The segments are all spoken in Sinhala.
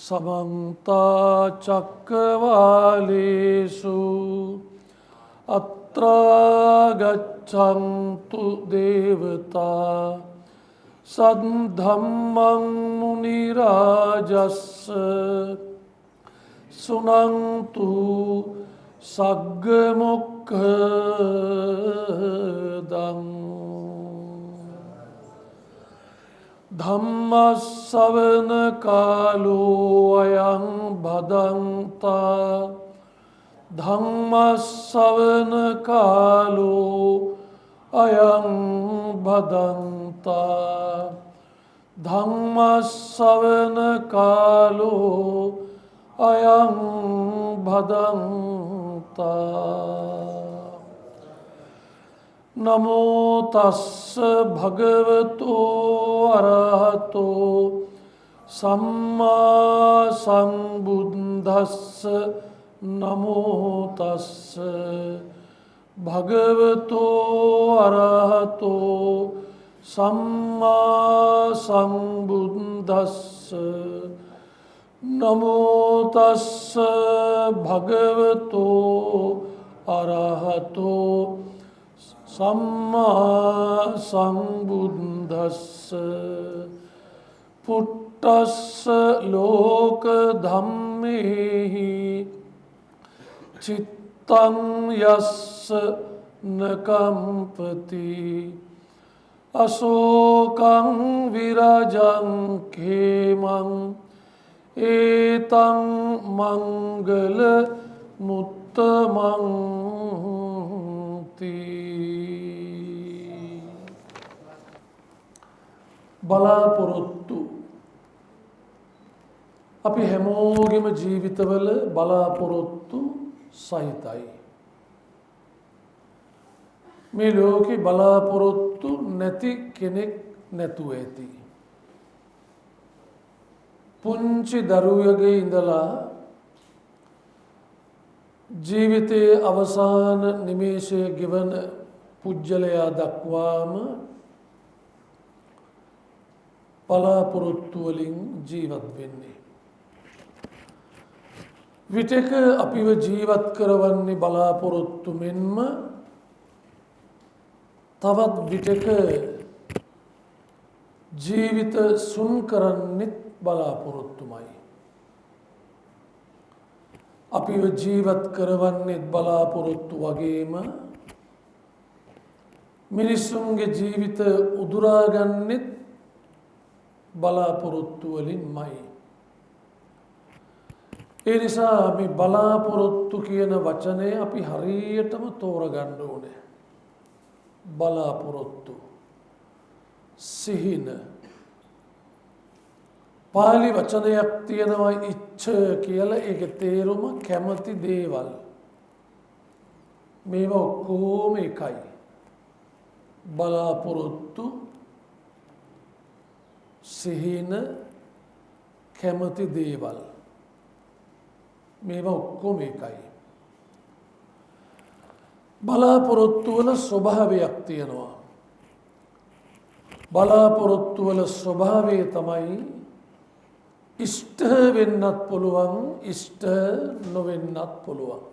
समन्ता चक्रवालेषु अत्रा गच्छन्तु देवता सद्धम्मं मुनिराजस्स सुनन्तु सग्गमुक्खदम् धम्मश्रवण कालो अयं भदन्ता धम्मश्रवण कालो अयं भदन्ता धम्मश्रवण कालो अयं भदन्ता नमो तस्स भगवतो अरहतो सम्मा सम्बुद्धस्स नमो तस्स भगवतो अरहतो सम्मा सम्बुद्धस्स नमो तस्स भगवतो अरहतो सम्मा सम्बुद्धस्स पुट्टस्स लोक धम्मेहि चित्तं यस्स न कंपति अशोकं विरजं खेमं एतं मंगल मुत्तमं බලාපොරොත්තු අපි හැමෝගෙම ජීවිතවල බලාපොරොත්තු සහිතයි. මේ ලෝකේ බලාපොරොත්තු නැති කෙනෙක් නැතුව ඇති. පුංචි දරුවෙකුගේ ඉඳලා ජීවිතයේ අවසාන නිමේෂයේ ගෙවන පුජ්‍යලයා දක්වාම බලාපොරොත්තු වලින් ජීවත් වෙන්නේ. විටක අපිව ජීවත් කරවන්නේ බලාපොරොත්තු මෙන්ම තවත් විටක ජීවිත සුන් කරන්නෙත් බලාපොරොත්තුමයි. අපිව ජීවත් කරවන්නේ බලාපොරොත්තු වගේම මිනිසුන්ගේ ජීවිත උදුරාගන්නෙත් බලාපොරොත්තු වලින්මයි. ඒ නිසා මේ බලාපොරොත්තු කියන වචනය අපි හරියටම තෝරගන්න ඕනේ. බලාපොරොත්තු සිහින පාලි වචනයක් තියෙනවා ඉච්ඡ කියලා. ඒකේ තේරුම කැමති දේවල්. මේවා ඔක්කොම එකයි. බලාපොරොත්තු සිහින කැමති දේවල් මේවා ඔක්කොම එකයි. බලාපොරොත්තු වල ස්වභාවයක් තියෙනවා. බලාපොරොත්තු වල ස්වභාවය තමයි ඉෂ්ට වෙන්නත් පුළුවන්, ඉෂ්ට නොවෙන්නත් පුළුවන්.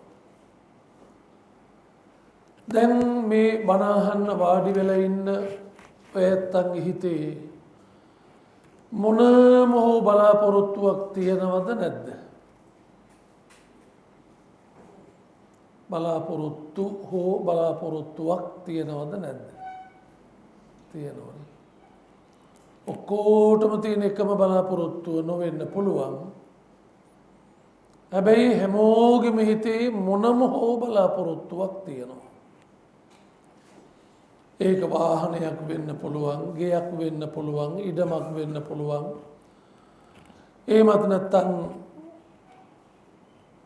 දැන් මේ බණ අහන්න වාඩි වෙලා ඉන්න ඔයත්තන්ගේ හිතේ මොනම හෝ බලාපොරොත්තුවක් තියෙනවද නැද්ද? බලාපොරොත්තු හෝ බලාපොරොත්තුවක් තියෙනවද නැද්ද? තියෙනවනේ. ඔක්කොටම තියෙන එකම බලාපොරොත්තුව නොවෙන්න පුළුවන්. හැබැයි හැමෝගෙම හිතේ මොනම හෝ බලාපොරොත්තුවක් තියෙනවා. ඒක වාහනයක් වෙන්න පුළුවන්, ගෙයක් වෙන්න පුළුවන්, ඉඩමක් වෙන්න පුළුවන්. එහෙමත් නැත්නම්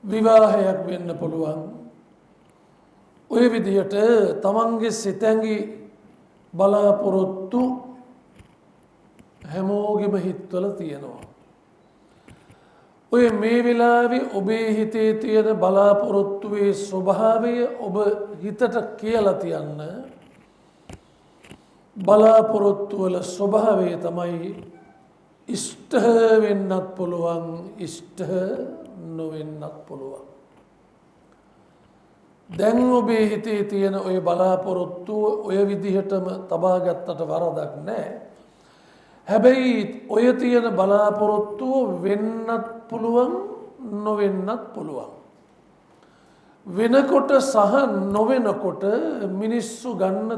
විවාහයක් වෙන්න පුළුවන්. ඔය විදිහට තමන්ගේ සිතැඟි බලාපොරොත්තු හැමෝගෙම හිතවල තියෙනවා. ඔය මේ වෙලාවේ ඔබේ හිතේ තියෙන බලාපොරොත්තුවේ ස්වභාවය ඔබ හිතට කියලා තියන්න. බලාපොරොත්තු වල ස්වභාවය තමයි ඉෂ්ට වෙන්නත් පුළුවන්, ඉෂ්ට නොවෙන්නත් පුළුවන්. දැන් ඔබේ හිතේ තියෙන ඔය බලාපොරොත්තුව ඔය විදිහටම තබා ගත්තට වරදක් නැහැ. හැබැයි ඔය තියෙන බලාපොරොත්තුව වෙන්නත් පුළුවන්, නොවෙන්නත් පුළුවන්. වෙනකොට සහ නොවෙනකොට මිනිස්සු ගන්න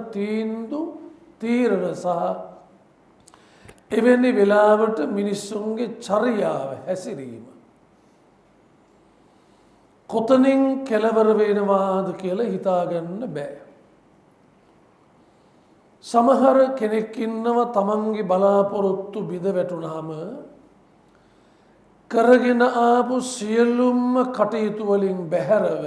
තීරණ සහ එවැනි වෙලාවට මිනිස්සුන්ගේ චර්යාව හැසිරීම කොතනින් කෙලවර වෙනවාද කියලා හිතාගන්න බෑ. සමහර කෙනෙක් ඉන්නවා තමන්ගේ බලාපොරොත්තු බිඳ වැටුනහම කරගෙන ආපු සියලුම කටයුතු වලින් බැහැරව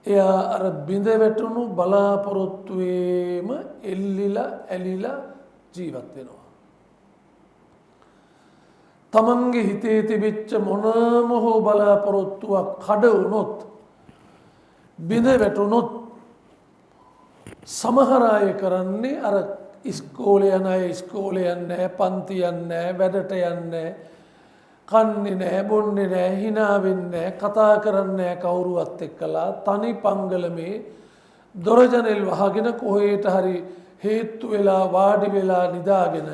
එයා අර බිඳ වැටුණු බලාපොරොත්තුවේම එල්ලිලා ඇලිලා ජීවත් වෙනවා. තමන්ගේ හිතේ තිබිච්ච මොනම හෝ බලාපොරොත්තුවක් කඩ වුණොත්, බිඳ වැටුණොත් සමහර අය කරන්නේ අර ඉස්කෝලේ යන අය ඉස්කෝලේ යන්නේ නැහැ, පන්ති යන්නේ නැහැ, වැඩට යන්නේ නැහැ, කන්නේ නැහැ, බොන්නේ නැහැ, hina වෙන්නේ නැහැ, කතා කරන්නේ නැහැ කවුරුවත් එක්කලා, තනි පංගලමේ දොර ජනෙල් වහගෙන කොහෙට හරි හේතු වෙලා වාඩි වෙලා නිදාගෙන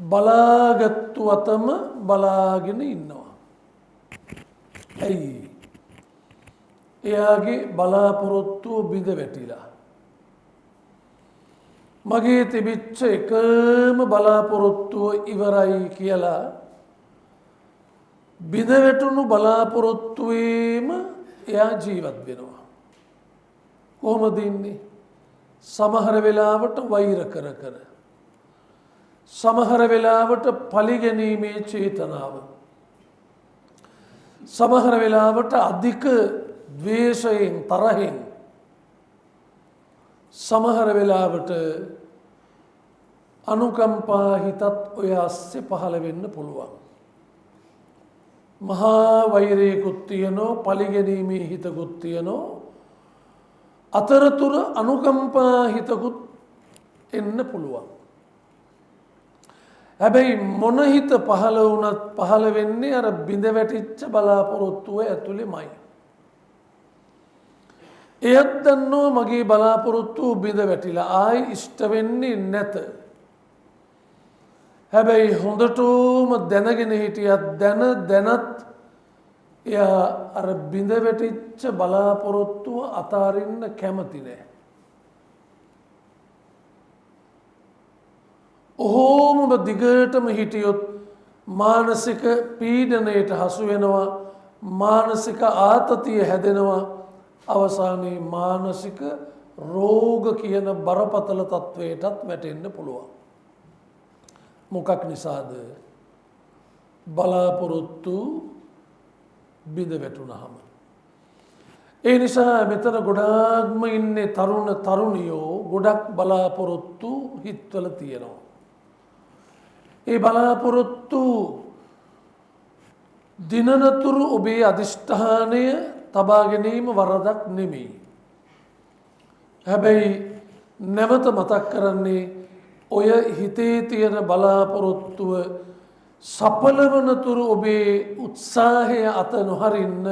බලාගත්තු අතම බලාගෙන ඉන්නවා. ඇයි? එයාගේ බලාපොරොත්තුව බිඳ වැටිලා. මගේ තිබිච්ච එකම බලාපොරොත්තුව ඉවරයි කියලා බිඳ වැටුණු බලාපොරොත්තුවේම එයා ජීවත් වෙනවා. කොහොමද ඉන්නේ? සමහර වෙලාවට වෛර කර කර, සමහර වෙලාවට පලිගැනීමේ චේතනාව, සමහර වෙලාවට අධික ද්වේෂයෙන් තරහෙන්, සමහර වෙලාවට අනුකම්පා හිතත් ඔය අස්සේ පහළ වෙන්න පුළුවන්. මහා වෛරයකුත් තියෙනවා, පලිගැනීමේ හිතකුත් තියෙනවා, අතරතුර අනුකම්පා හිතකුත් එන්න පුළුවන්. හැබැයි මොන හිත පහළ වුණත් පහළ වෙන්නේ අර බිඳ වැටිච්ච බලාපොරොත්තුව ඇතුළෙමයි. එයත් දන්නවා මගේ බලාපොරොත්තුව බිඳ වැටිලා ආයි ඉෂ්ට වෙන්නේ නැත. හැබැයි හොඳටම දැනගෙන හිටියත් දැනත් එයා අර බිඳ වැටිච්ච බලාපොරොත්තුව අතාරින්න කැමති නැහැ. ඔහොම දිගටම හිටියොත් මානසික පීඩනයට හසු වෙනවා, මානසික ආතතිය හැදෙනවා, අවසානයේ මානසික රෝග කියන බරපතල තත්වයටත් වැටෙන්න පුළුවන්. මොකක් නිසාද? බලාපොරොත්තු බිඳ වැටුනහම. ඒ නිසා මෙතන ගොඩාක්ම ඉන්නේ තරුණ තරුණියෝ ගොඩක් බලාපොරොත්තු හිත්වල තියෙනවා. ඒ බලාපොරොත්තු දිනනතුරු ඔබේ අධිෂ්ඨානය තබා ගැනීම වරදක් නෙමෙයි. හැබැයි නැවත මතක් කරන්නේ ඔය හිතේ තියෙන බලාපොරොත්තුව සඵල වනතුරු ඔබේ උත්සාහය අත නොහරින්න.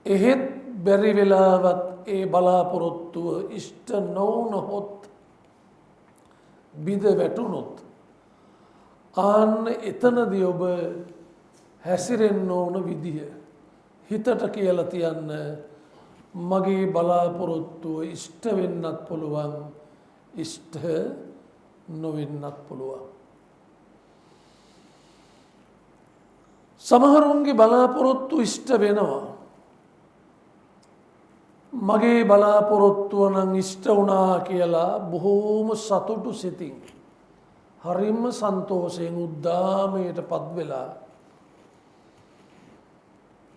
එහෙත් බැරි වෙලාවත් ඒ බලාපොරොත්තුව ඉෂ්ට නොවුනහොත්, බිඳ වැටුනොත්, ආන්න එතනදී ඔබ හැසිරෙන්න ඕන විදිහ හිතට කියලා තියන්න, මගේ බලාපොරොත්තුව ඉෂ්ට වෙන්නත් පුළුවන්, ඉෂ්ට නොවෙන්නත් පුළුවන්. සමහරුන්ගේ බලාපොරොත්තු ඉෂ්ට වෙනවා. මගේ බලාපොරොත්තුව නම් ඉෂ්ට වුණා කියලා බොහෝම සතුටු සිතින්, හරිම සන්තෝෂයෙන් උද්දාමයට පත් වෙලා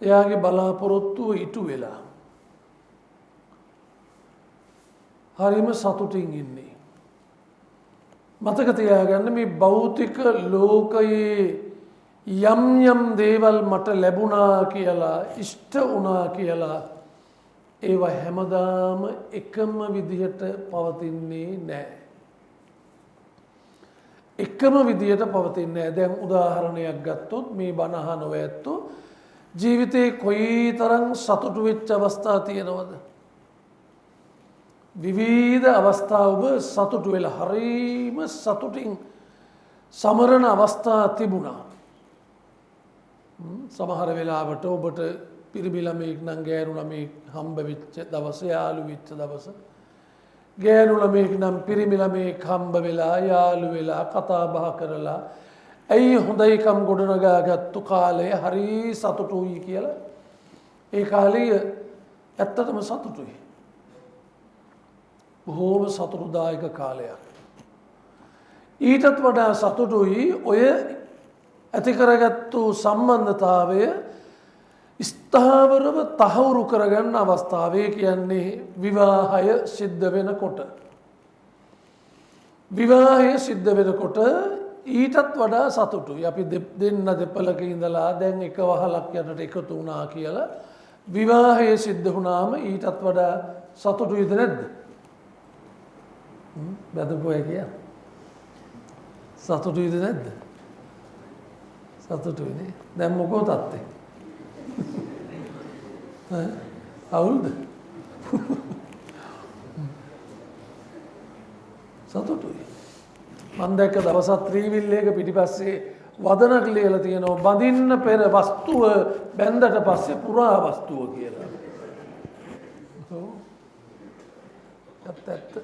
එයාගේ බලාපොරොත්තුව ඉටු වෙලා හරිම සතුටින් ඉන්නේ. මතක තියාගන්න මේ භෞතික ලෝකයේ යම් යම් දේවල් මට ලැබුණා කියලා, ඉෂ්ට වුණා කියලා, ඒවා හැමදාම එකම විදිහට පවතින්නේ නැහැ. එකම විදියට පවතින්නේ. දැන් උදාහරණයක් ගත්තොත් මේ බණ අහනව ඇත්තෝ ජීවිතේ කොයිතරම් සතුටු වෙච්ච අවස්ථා තියෙනවද? විවිධ අවස්ථා ඔබ සතුටු වෙලා හරීම සතුටින් සමරන අවස්ථා තිබුණා. සමහර වෙලාවට ඔබට පිරිමි ළමෙක් නම් ගෑනු ළමෙක් හම්බ වෙච්ච දවස, යාළු වෙච්ච දවස, ගෑනු ළමෙක් නම් පිරිමි ළමෙක් හම්බ වෙලා යාළු වෙලා කතා බහ කරලා ඇයි හොඳයිකම් ගොඩනගාගත්තු කාලය හරි සතුටුයි කියලා ඒ කාලය ඇත්තටම සතුටුයි. බොහෝම සතුටුදායක කාලයක්. ඊටත් වඩා සතුටුයි ඔය ඇති කරගත්තු සම්බන්ධතාවය ස්ථාවරව තහවුරු කරගන්න අවස්ථාවේ කියන්නේ විවාහය සිද්ධ වෙනකොට. විවාහය සිද්ධ වෙනකොට ඊටත් වඩා සතුටුයි. අපි දෙන්න දෙපළක ඉඳලා දැන් එක වහලක් යටට එකතු වුණා කියලා විවාහය සිද්ධ වුණාම ඊටත් වඩා සතුටුයිද නැද්ද? බැදපු අය කිය. සතුටුයිද නැද්ද? සතුටුයිනේ. දැන් මොකෝ තත්ත්වය? අවුල්ද? සතුටුයි. මම දැක්ක දවසක් ත්‍රිවිල්ලයක පිටිපස්සේ වදනක් ලියලා තියෙනවා බඳින්න පෙර වස්තුව බැඳට පස්සේ පුරා වස්තුව කියලා. ඇත්ත.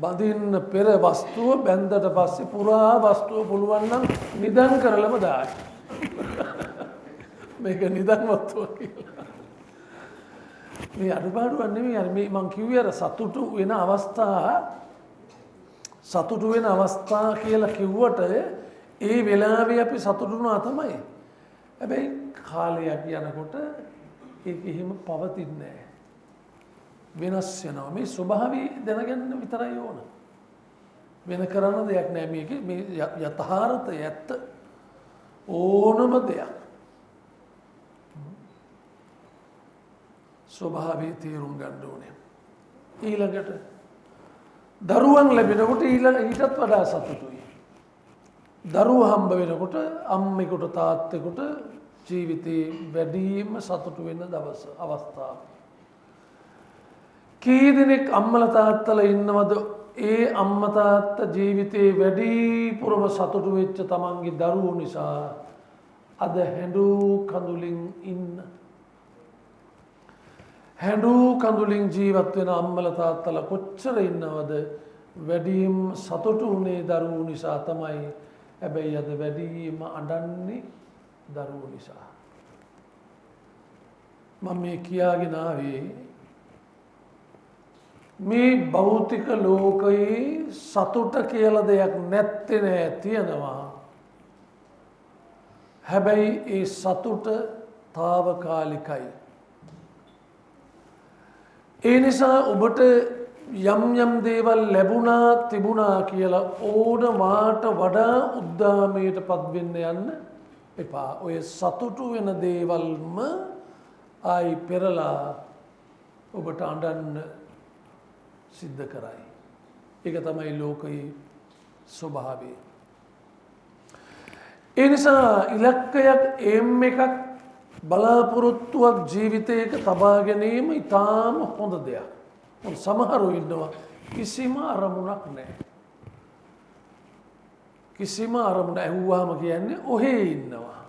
බඳින්න පෙර වස්තුව බැඳට පස්සේ පුරා වස්තුව පුළුවන් නම් නිදන් කරලම දායි. මේක නිදන් වස්තුව කියලා. මේ අඩුපාඩුවක් නෙමෙයි. මේ මං කිව්වේ අර සතුටු වෙන අවස්ථා කියලා කිව්වට ඒ වෙලාවේ අපි සතුටු වුණා තමයි. හැබැයි කාලයක් යනකොට ඒක එහෙම පවතින්නේ නැහැ. වෙනස් වෙනවා. මේ ස්වභාවය දැනගන්න විතරයි ඕන. වෙන කරන්න දෙයක් නැහැ. මේකේ මේ යථාර්ථය ඇත්ත ඕනම දෙයක් ස්වභාවය තේරුම් ගන්න ඕනේ. ඊළඟට දරුවන් ලැබෙනකොට ඊටත් වඩා සතුටුයි. දරුවෝ හම්බ වෙනකොට අම්මෙකුට තාත්තෙකුට ජීවිතේ වැඩිම සතුටු වෙන දවස අවස්ථාව. කී දෙනෙක් අම්මලා තාත්තලා ඉන්නවද ඒ අම්මා තාත්තා ජීවිතේ වැඩිපුරම සතුටු වෙච්ච තමන්ගේ දරුවෝ නිසා අද හැඬු කඳුලින් ඉන්න. හැඬු කඳුලින් ජීවත් වෙන අම්මලා තාත්තලා කොච්චර ඉන්නවද වැඩිම සතුටු වුණේ දරුවෝ නිසා තමයි. හැබැයි අද වැඩිම අඬන්නේ දරුවෝ නිසා. මම මේ කියාගෙන ආවේ මේ භෞතික ලෝකයේ සතුට කියලා දෙයක් නැත්තේ නෑ, තියෙනවා. හැබැයි ඒ සතුට తాවකාලිකයි. ඒ නිසා ඔබට යම් යම් දේවල් ලැබුණා තිබුණා කියලා ඕනවාට වඩා උද්දාමයටපත් වෙන්න යන්න එපා. ඔය සතුටු වෙන දේවල්ම ආයි පෙරලා ඔබට අඬන්න සිද්ධ කරයි. ඒක තමයි ලෝකයේ ස්වභාවය. ඒ නිසා ඉලක්කයක් එම් එකක් බලාපොරොත්තුවක් ජීවිතයක තබා ගැනීම ඉතාම හොඳ දෙයක්. සමහරු ඉන්නවා කිසිම අරමුණක් නැහැ. කිසිම අරමුණ ඇහුවාම කියන්නේ ඔහේ ඉන්නවා.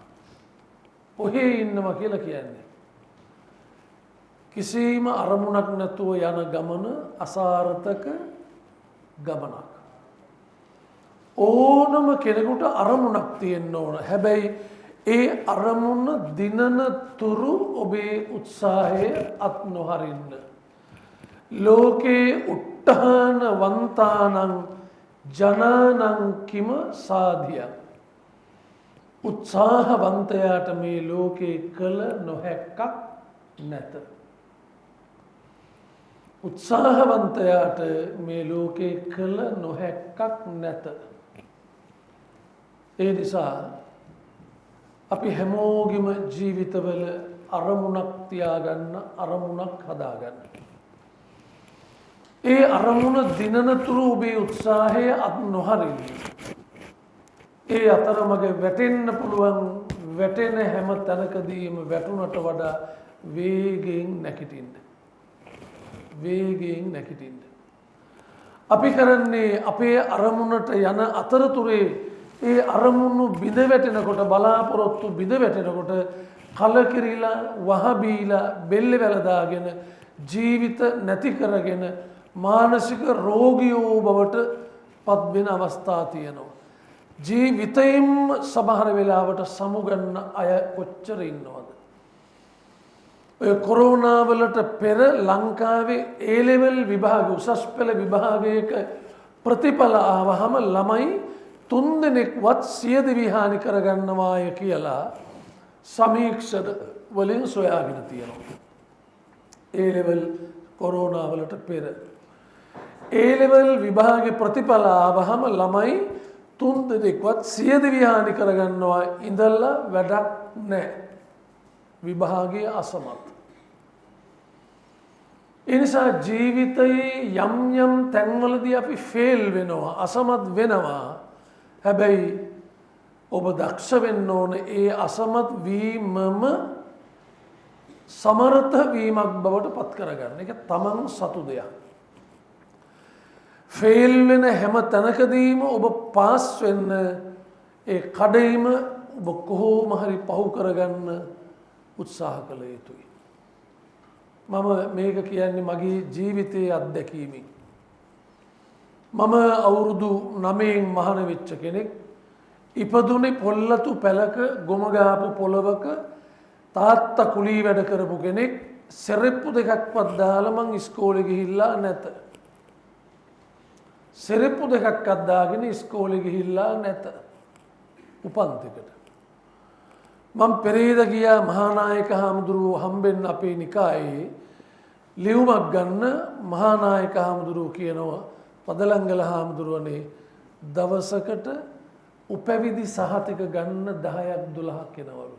ඔහේ ඉන්නවා කියලා කියන්නේ. කිසිම අරමුණක් නැතුව යන ගමන අසාර්ථක ගමනක්. ඕනම කෙනෙකුට අරමුණක් තියෙන්න ඕන. හැබැයි ඒ අරමුණ දිනන තුරු ඔබේ උත්සාහය අත් නොහරින්න. ලෝකේ උට්ටහන වන්තානං ජනානං කිම සාධිය. උත්සාහවන්තයාට මේ ලෝකේ කළ නොහැක්කක් නැත. උත්සාහවන්තයාට මේ ලෝකේ කළ නොහැක්කක් නැත. ඒ නිසා අපි හැමෝගෙම ජීවිතවල අරමුණක් තියාගන්න, අරමුණක් හදාගන්න. ඒ අරමුණ දිනන තුරු ඔබේ උත්සාහය අත් නොහරින්න. ඒ අතරමඟ වැටෙන්න පුළුවන් වැටෙන හැම තැනකදීම වැටුණට වඩා වේගයෙන් නැගිටින්න. වේගයෙන් නැගිටින්න. අපි කරන්නේ අපේ අරමුණට යන අතරතුරේ ඒ අරමුණු බිඳ වැටෙනකොට බලාපොරොත්තු බිඳ වැටෙනකොට කලකිරිලා වහබීලා බෙල්ල වැලදාගෙන ජීවිත නැති කරගෙන මානසික රෝගියෝ බවට පත්වෙන අවස්ථා තියෙනවා. ජීවිතයෙන්ම සමහර වෙලාවට සමුගන්න අය කොච්චර ඉන්නවද. ඔය කොරෝනාවලට පෙර ලංකාවේ ඒලෙවල් විභාග උසස් පෙළ විභාගයක ප්‍රතිඵල ආවහම ළමයි 3 දෙනෙක්වත් සියදිවි හානි කරගන්නවාය කියලා සමීක්ෂණ වලින් සොයාගෙන තියෙනවා. ඒලෙවල් කොරෝනාවලට පෙර ඒලෙවල් විභාගේ ප්‍රතිඵල ආවහම ළමයි 3 දෙනෙක්වත් සියදිවි හානි කරගන්නවා ඉඳලා වැඩක් නැහැ. විභාගයේ අසමත්. එනිසා ජීවිතයේ යම් යම් තැන්වලදී අපි ෆේල් වෙනවා අසමත් වෙනවා. හැබැයි ඔබ දක්ෂ වෙන්න ඕන ඒ අසමත් වීමම සමර්ථ වීමක් බවට පත් කරගන්න. ඒක තමන් සතු දෙයක්. ෆේල් වෙන හැම තැනකදීම ඔබ පාස් වෙන්න ඒ කඩයිම ඔබ කොහොම හරි පහු කරගන්න උත්සාහ කළ යුතුයි. මම මේක කියන්නේ මගේ ජීවිතයේ අත්දැකීමෙන්. මම අවුරුදු 9න් මහාන වෙච්ච කෙනෙක්. ඉපදුනේ පොල්ලතු පැලක ගොමගාපු පොළවක තාත්තා කුලී වැඩ කරපු කෙනෙක්. සෙරෙප්පු දෙකක්වත් දාලා මං ඉස්කෝලේ ගිහිල්ලා නැත. සෙරෙප්පු දෙකක් අද්දාගෙන ඉස්කෝලේ ගිහිල්ලා නැත. උපන්තිකට. මම පෙරේද ගියා මහානායක හාමුදුරුවෝ හම්බෙන්න අපේ නිකායේ ලියුමක් ගන්න. මහානායක හාමුදුරුවෝ කියනවා පදලංගල හාමුදුරුවනේ දවසකට උපැවිදි සහතික ගන්න 10ක් 12ක් එනවලු.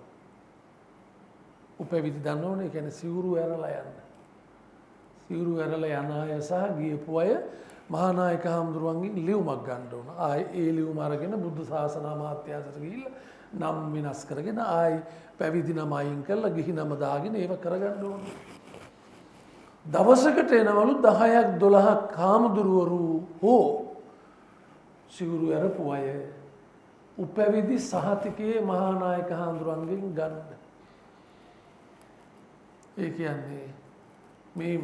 උපැවිදි දන්නවනේ කියන්නේ සිවුරු ඇරලා යන්න. සිවුරු ඇරලා යන අය සහ ගියපු අය මහානායක හාමුදුරුවන්ගෙන් ලියුමක් ගන්න ඕන. ආයේ ඒ ලියුම අරගෙන බුද්ධ ශාසන අමාත්‍යාංශයට ගිහිල්ලා නම් වෙනස් කරගෙන ආයි පැවිදි නම අයින් කරලා ගිහි නම දාගෙන ඒව කරගන්න ඕනේ. දවසකට එනවලු 10ක් 12ක් හාමුදුරුවරු හෝ සිවුරු ඇරපු අය උපැවිදි සහතිකයේ මහානායක හාමුදුරුවන්ගෙන් ගන්න. ඒ කියන්නේ මේ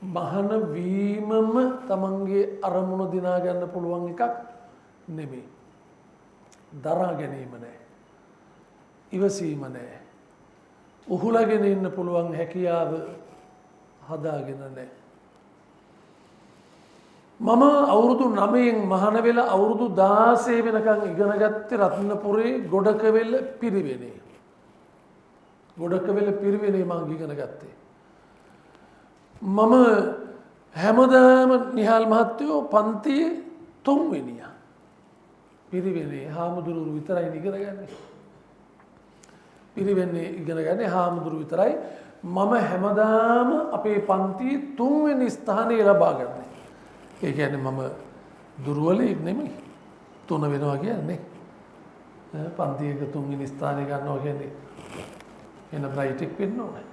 මහාන වීමම තමන්ගේ අරමුණ දිනා ගන්න පුළුවන් එකක් නෙමෙයි. දරා ගැනීම නැහැ. ඉවසීම නැහැ. උහුලගෙන ඉන්න පුළුවන් හැකියාව හදාගෙන නැහැ. මම අවුරුදු 9න් මහාන වෙලා අවුරුදු 16 වෙනකන් ඉගෙන ගත්තේ රත්නපුරේ ගොඩකවෙල පිරිවෙනේ. ගොඩකවෙල පිරිවෙනේ මම ඉගෙන ගත්තේ. මම හැමදාම නිහාල් මහත්තයෝ පන්තියේ 3 වෙනියා. පිරිවෙනේ හාමුදුරුවෝ විතරයි ඉගෙන ගන්නේ. පිරිවෙනේ ඉගෙන ගන්නේ හාමුදුරුවෝ විතරයි. මම හැමදාම අපේ පන්තියේ 3 වෙනි ස්ථානය ලබා ගන්නේ. ඒ කියන්නේ මම දුර්වලෙක් නෙමෙයි. 3 වෙනවා කියන්නේ. පන්තියක 3 වෙනි ස්ථානය ගන්නවා කියන්නේ එන බ්‍රයිට් එක වෙන්න ඕනේ.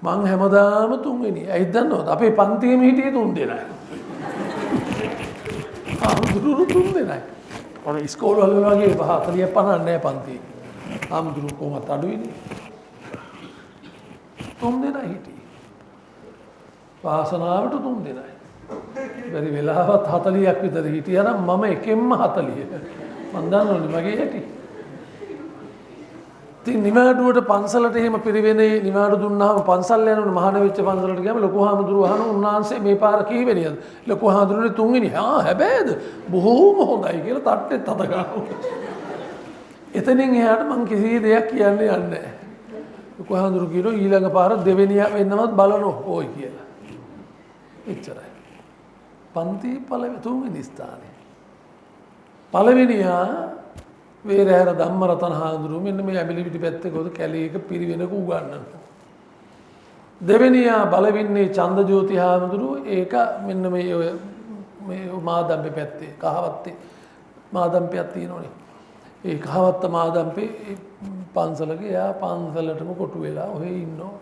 මං හැමදාම 3 වෙනි. ඇයි දන්නවද? අපේ පන්තියේම හිටියේ 3 දෙනයි. ආමුදුරු 3 දෙනයි. ඔය ඉස්කෝල වල වගේ 40 50 නැහැ පන්තියේ. ආමුදුරු කොහොමද අඩුයිනේ. 3 දෙනයි හිටියේ. වාසනාවට 3 දෙනයි. බැරි වෙලාවත් 40ක් විතර හිටියා නම් මම එකෙන්ම 40. මං දන්නවනේ මගේ හැටි. ඉතින් නිවාඩුවට පන්සලට එහෙම පිරිවෙනේ නිවාඩු දුන්නාම පන්සල් යනවනේ මහාන වෙච්ච පන්සලට ගියාම ලොකු හාමුදුරුවෝ අහන උන්වහන්සේ මේ පාර කීවෙනියද? ලොකු හාමුදුරුවනේ 3 වෙනි. හැබැයිද? බොහෝම හොඳයි කියලා තට්ටෙත් අත ගන්නවා. එතනින් එහාට මං කිසි දෙයක් කියන්නේ නැහැ. ලොකු හාමුදුරුවෝ කියනවා ඊළඟ පාර දෙවෙනියා වෙන්නවත් බලනෝ ඕයි කියලා. එච්චරයි. පන්ති පළවෙනි 3 වෙනි ස්ථානේ. පළවෙනියා වේරහැර ධම්මරතන හාමුදුරුවෝ මෙන්න මේ ඇඹිලිපිටි පැත්තේ කොහොද කැලේක පිරිවෙනක උගන්වනවා. දෙවෙනියා බලවින්නේ චන්දජෝති හාමුදුරුවෝ ඒක මෙන්න මේ මාදම්බේ පැත්තේ කහවත්තේ මාදම්පියක් තියෙනවනේ. ඒ කහවත්ත මාදම්පේ පන්සලක එයා පන්සලටම කොටු වෙලා ඔහේ ඉන්නවා.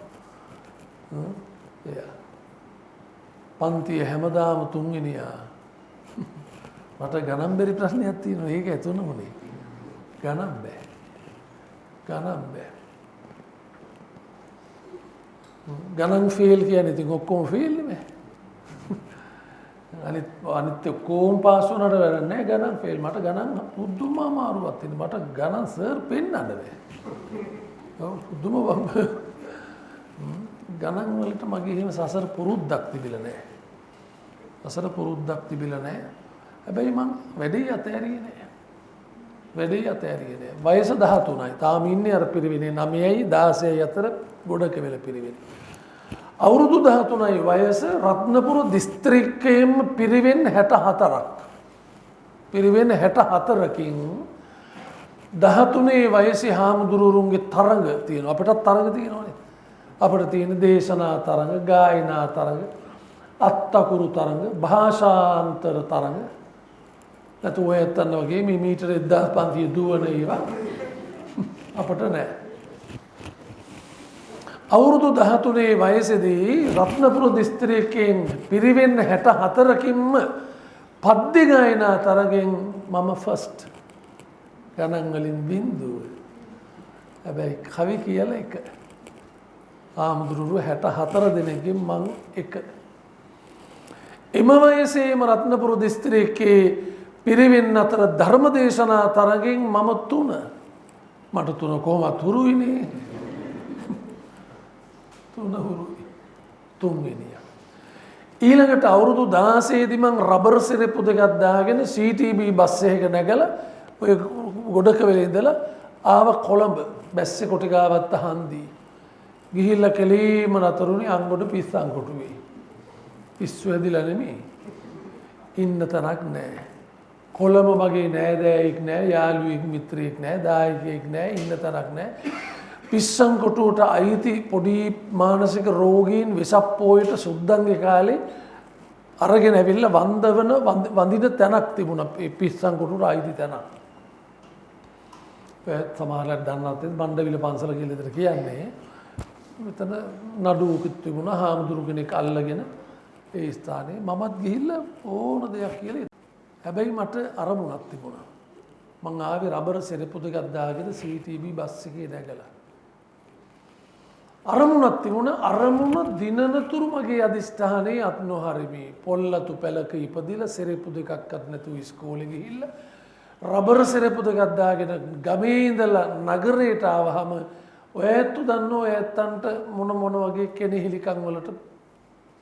එයා පන්තිය හැමදාම තුන්වෙනියා. මට ගණන් බැරි ප්‍රශ්නයක් තියෙනවා. ඒක ඇතුණමුනේ. ගණන් බෑ. ගණන් බෑ. ගණන් ෆේල් කියන්නේ ඉතින් ඔක්කොම ෆේල් නේ. අනිත් ඔක්කොම පාස් වුණාට වැඩක් නැහැ. ගණන් ෆේල්. මට ගණන් පුදුම අමාරුවක් තියෙනවා. මට ගණන් සර් පෙන්නන්න බෑ. ඔව් පුදුම ගණන් වලට මගේ එහෙම සසර පුරුද්දක් තිබිලා නැහැ. සසර පුරුද්දක් තිබිලා නැහැ. හැබැයි මං වැඩේ අතෑරියේ නැහැ. වැඩේ අතෑරියේ නැහැ. වයස 13යි. තාම ඉන්නේ අර පිරිවෙනේ 9යි 16යි අතර ගොඩක වෙල පිරිවෙනේ. අවුරුදු 13යි වයස රත්නපුර දිස්ත්‍රික්කයේම පිරිවෙන් 64ක්. පිරිවෙන් 64කින් 13 වයසේ හාමුදුරුවරුන්ගේ තරඟ තියෙනවා. අපිටත් තරඟ තියෙනවානේ. අපිට තියෙන දේශනා තරඟ, ගායනා තරඟ, අත්තකුරු තරඟ, භාෂාන්තර තරඟ. නැතු ඔය ඇත්තන්න වගේ මේ මීටර 1500 දුවන ඒවා අපට නැහැ. අවුරුදු 13 වයසේදී රත්නපුර දිස්ත්‍රික්කයෙන් පිරිවෙන් 64කින්ම පද්‍ය ගායනා තරගෙන් මම ෆස්ට්. ගණන් වලින් බින්දුව. හැබැයි කවි කියලා එක. ආමුදුරු 64 දෙනෙක්ගෙන් මං එක. එම වයසේම රත්නපුර දිස්ත්‍රික්කයේ පිරිවෙන් අතර ධර්ම දේශනා තරගෙන් මම 3. මට 3 කොහොමත් හුරුයිනේ. 3 හුරුයි. 3 වෙනිය. ඊළඟට අවුරුදු 16 දී මං රබර් සිරප්පු දෙකක් දාගෙන CTB බස් එකක නැගලා ඔය ගොඩක වෙලේ ඉඳලා ආව කොළඹ බැස්සේ කොටිගාවත්ත හන්දියේ. ගිහිල්ලා කෙලීම නතරුනේ අංගොඩ පිස්සන් කොටුවේ. පිස්සු ඇදිලා නෙමෙයි. ඉන්න තරක් නැහැ. කොළඹ මගේ නෑදෑයෙක් නැහැ, යාළුවෙක් මිත්‍රයෙක් නැහැ, දායකයෙක් නැහැ, ඉන්න තරක් නැහැ. පිස්සන් කොටුවට අයිති පොඩි මානසික රෝගීන් වෙසප්පෝයට සුද්දන්ගේ කාලේ අරගෙන ඇවිල්ලා වඳින තැනක් තිබුණා. ඒ පිස්සන් කොටුවට අයිති තැනක්. සමහරවල් දන්නත් බණ්ඩවිල පන්සල කියලා ඉතර කියන්නේ. මෙතන නඩුවකුත් තිබුණා. හාමුදුරු කෙනෙක් අල්ලගෙන ඒ ස්ථානේ මමත් ගිහිල්ලා ඕන දෙයක් කියලා. හැබැයි මට අරමුණක් තිබුණා. මං ආවේ රබර් සෙරප්පු දෙකක් දාගෙන CTB බස් එකේ නැගලා. අරමුණක් තිබුණා. අරමුණ දිනනතුරු මගේ අදිස්ථානේ අත් නොහරිමි. පොල්ලතු පැලක ඉපදිලා සෙරප්පු දෙකක්වත් නැතුව ඉස්කෝලේ ගිහිල්ලා රබර් සෙරප්පු දෙකක් දාගෙන ගමේ ඉඳලා නගරයට ආවහම ඔය ඇත්තු දන්නෝ ඔය ඇත්තන්ට මොන වගේ කෙනෙහිලිකම් වලට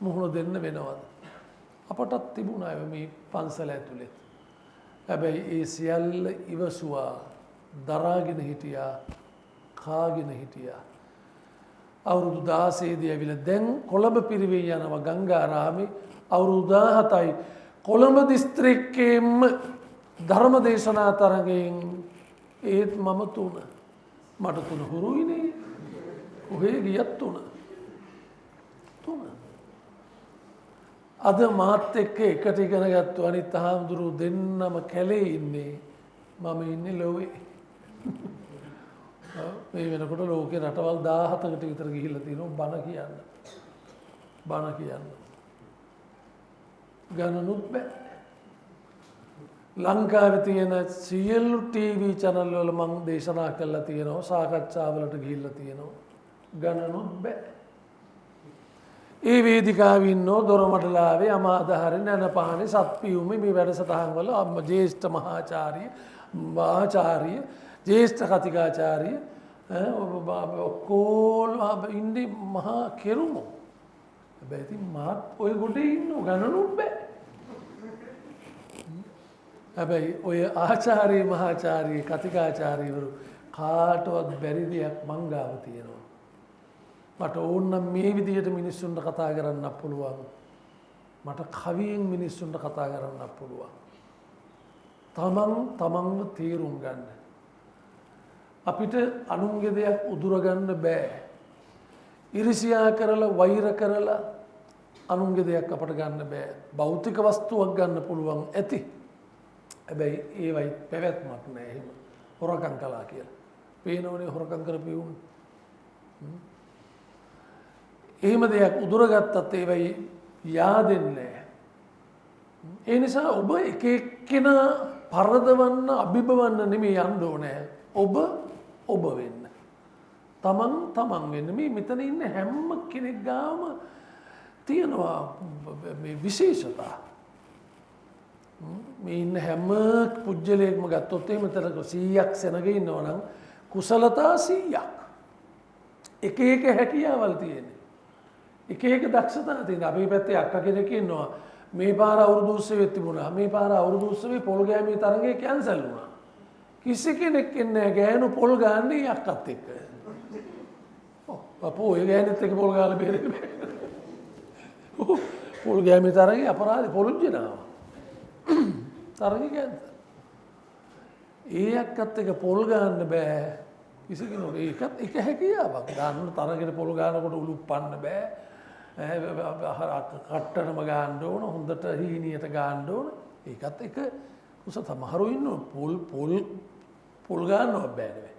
මුහුණ දෙන්න වෙනවද? අපටත් තිබුණා මේ පන්සල ඇතුලේ. හැබැයි ඒ සියල්ල ඉවසුවා, දරාගෙන හිටියා, කාගෙන හිටියා. අවුරුදු 16 දී ඇවිල්ලා දැන් කොළඹ පිරිවෙන් යනවා ගංගාරාමේ. අවුරුදු 17යි කොළඹ දිස්ත්‍රික්කයේම ධර්ම දේශනා තරඟයෙන් ඒත් මම 3. මට 3 හුරුයිනේ. කොහේ ගියත් 3. අද මාත් එක්ක එකට ඉගෙන ගත්තු අනිත් හාමුදුරුවෝ දෙන්නම කැලේ ඉන්නේ. මම ඉන්නේ ලෝවේ. මේ වෙනකොට ලෝකේ රටවල් 17කට විතර ගිහිල්ලා තියෙනවා බණ කියන්න. බණ කියන්න. ගණනුත් බෑ. ලංකාවේ තියෙන සියලු ටීවී channel වල මම දේශනා කළා තියෙනවා, සාකච්ඡාවලට ගිහිල්ලා තියෙනවා. ගණනුත් බෑ. ඒ වේදිකාවේ ඉන්නෝ දොරමඩලාවේ අමාදහරේ නැනපානේ සත්පියුමේ මේ වැඩසටහන් වල ජ්‍යෙෂ්ඨ මහාචාර්ය ජ්‍යෙෂ්ඨ කතිකාචාර්ය ඔක්කොම ඉන්නේ මහා කෙරුමෝ. හැබැයි ඉතින් මාත් ඔය ගොඩේ ඉන්නෝ ගණනුත් බෑ. හැබැයි ඔය ආචාර්ය මහාචාර්ය කතිකාචාර්යවරු කාටවත් බැරි දෙයක් මං ගාව තියෙනවා. මට ඕනනම් මේ විදිහට මිනිස්සුන්ට කතා කරන්න පුළුවන්. මට කවියෙන් මිනිස්සුන්ට කතා කරන්න පුළුවන්. තමන්ව තේරුම් ගන්න. අපිට අනුන්ගේ දෙයක් උදුරගන්න බෑ. ඉරිසියා කරලා වෛර කරලා අනුන්ගේ දෙයක් අපට ගන්න බෑ. භෞතික වස්තුවක් ගන්න පුළුවන් ඇති. හැබැයි ඒවයි පැවැත්මක් නෑ එහෙම හොරකම් කළා කියලා. පේනවනේ හොරකම් කරපියුන්. එහෙම දෙයක් උදුරගත්තත් ඒවයි yaadෙන්නේ නෑ. ඒ නිසා ඔබ එක එක්කෙනා පරදවන්න අභිබවන්න නෙමෙයි යන්න ඕනේ. ඔබ වෙන්න. තමන් වෙන්න. මේ මෙතන ඉන්න හැම කෙනෙක් ගාම තියෙනවා මේ විශේෂතා. මේ ඉන්න හැම පුජ්‍යලයක්ම ගත්තොත් එහෙම මෙතන 100ක් සෙනග ඉන්නවා නම් කුසලතා 100ක්. එක එක හැකියාවල් තියෙන්නේ. එක එක දක්ෂතා තියෙන. අපේ පැත්තේ අක්කා කෙනෙක් ඉන්නවා. මේ පාර අවුරුදු 30 තිබුණා. මේ පාර අවුරුදු 30 පොල් ගෑමේ තරඟය කැන්සල් වුණා. කිසි කෙනෙක් එන්නේ නැහැ ගෑනු පොල් ගාන්නේ අක්කත් එක්ක. අපෝ ඒ ගෑනෙත් එක්ක පොල් ගාලා බේරෙන්න බෑ. පොල් ගෑමේ තරඟේ අපරාධ පොල්ජනාව. තරඟය කැන්සල්. ඒ අක්කත් එක්ක පොල් ගන්න බෑ. කිසි කෙනෙක් ඒකත් එක හැකියාවක්. ගන්න තරඟේ පොල් ගන්නකොට උලුප්පන්න බෑ. කට්ටනම ගන්න ඕන හොඳට හීනියට ගන්න ඕන. ඒකත් එක කුස සමහරු ඉන්නවා පොල් ගන්නව බෑ නෙවෙයි.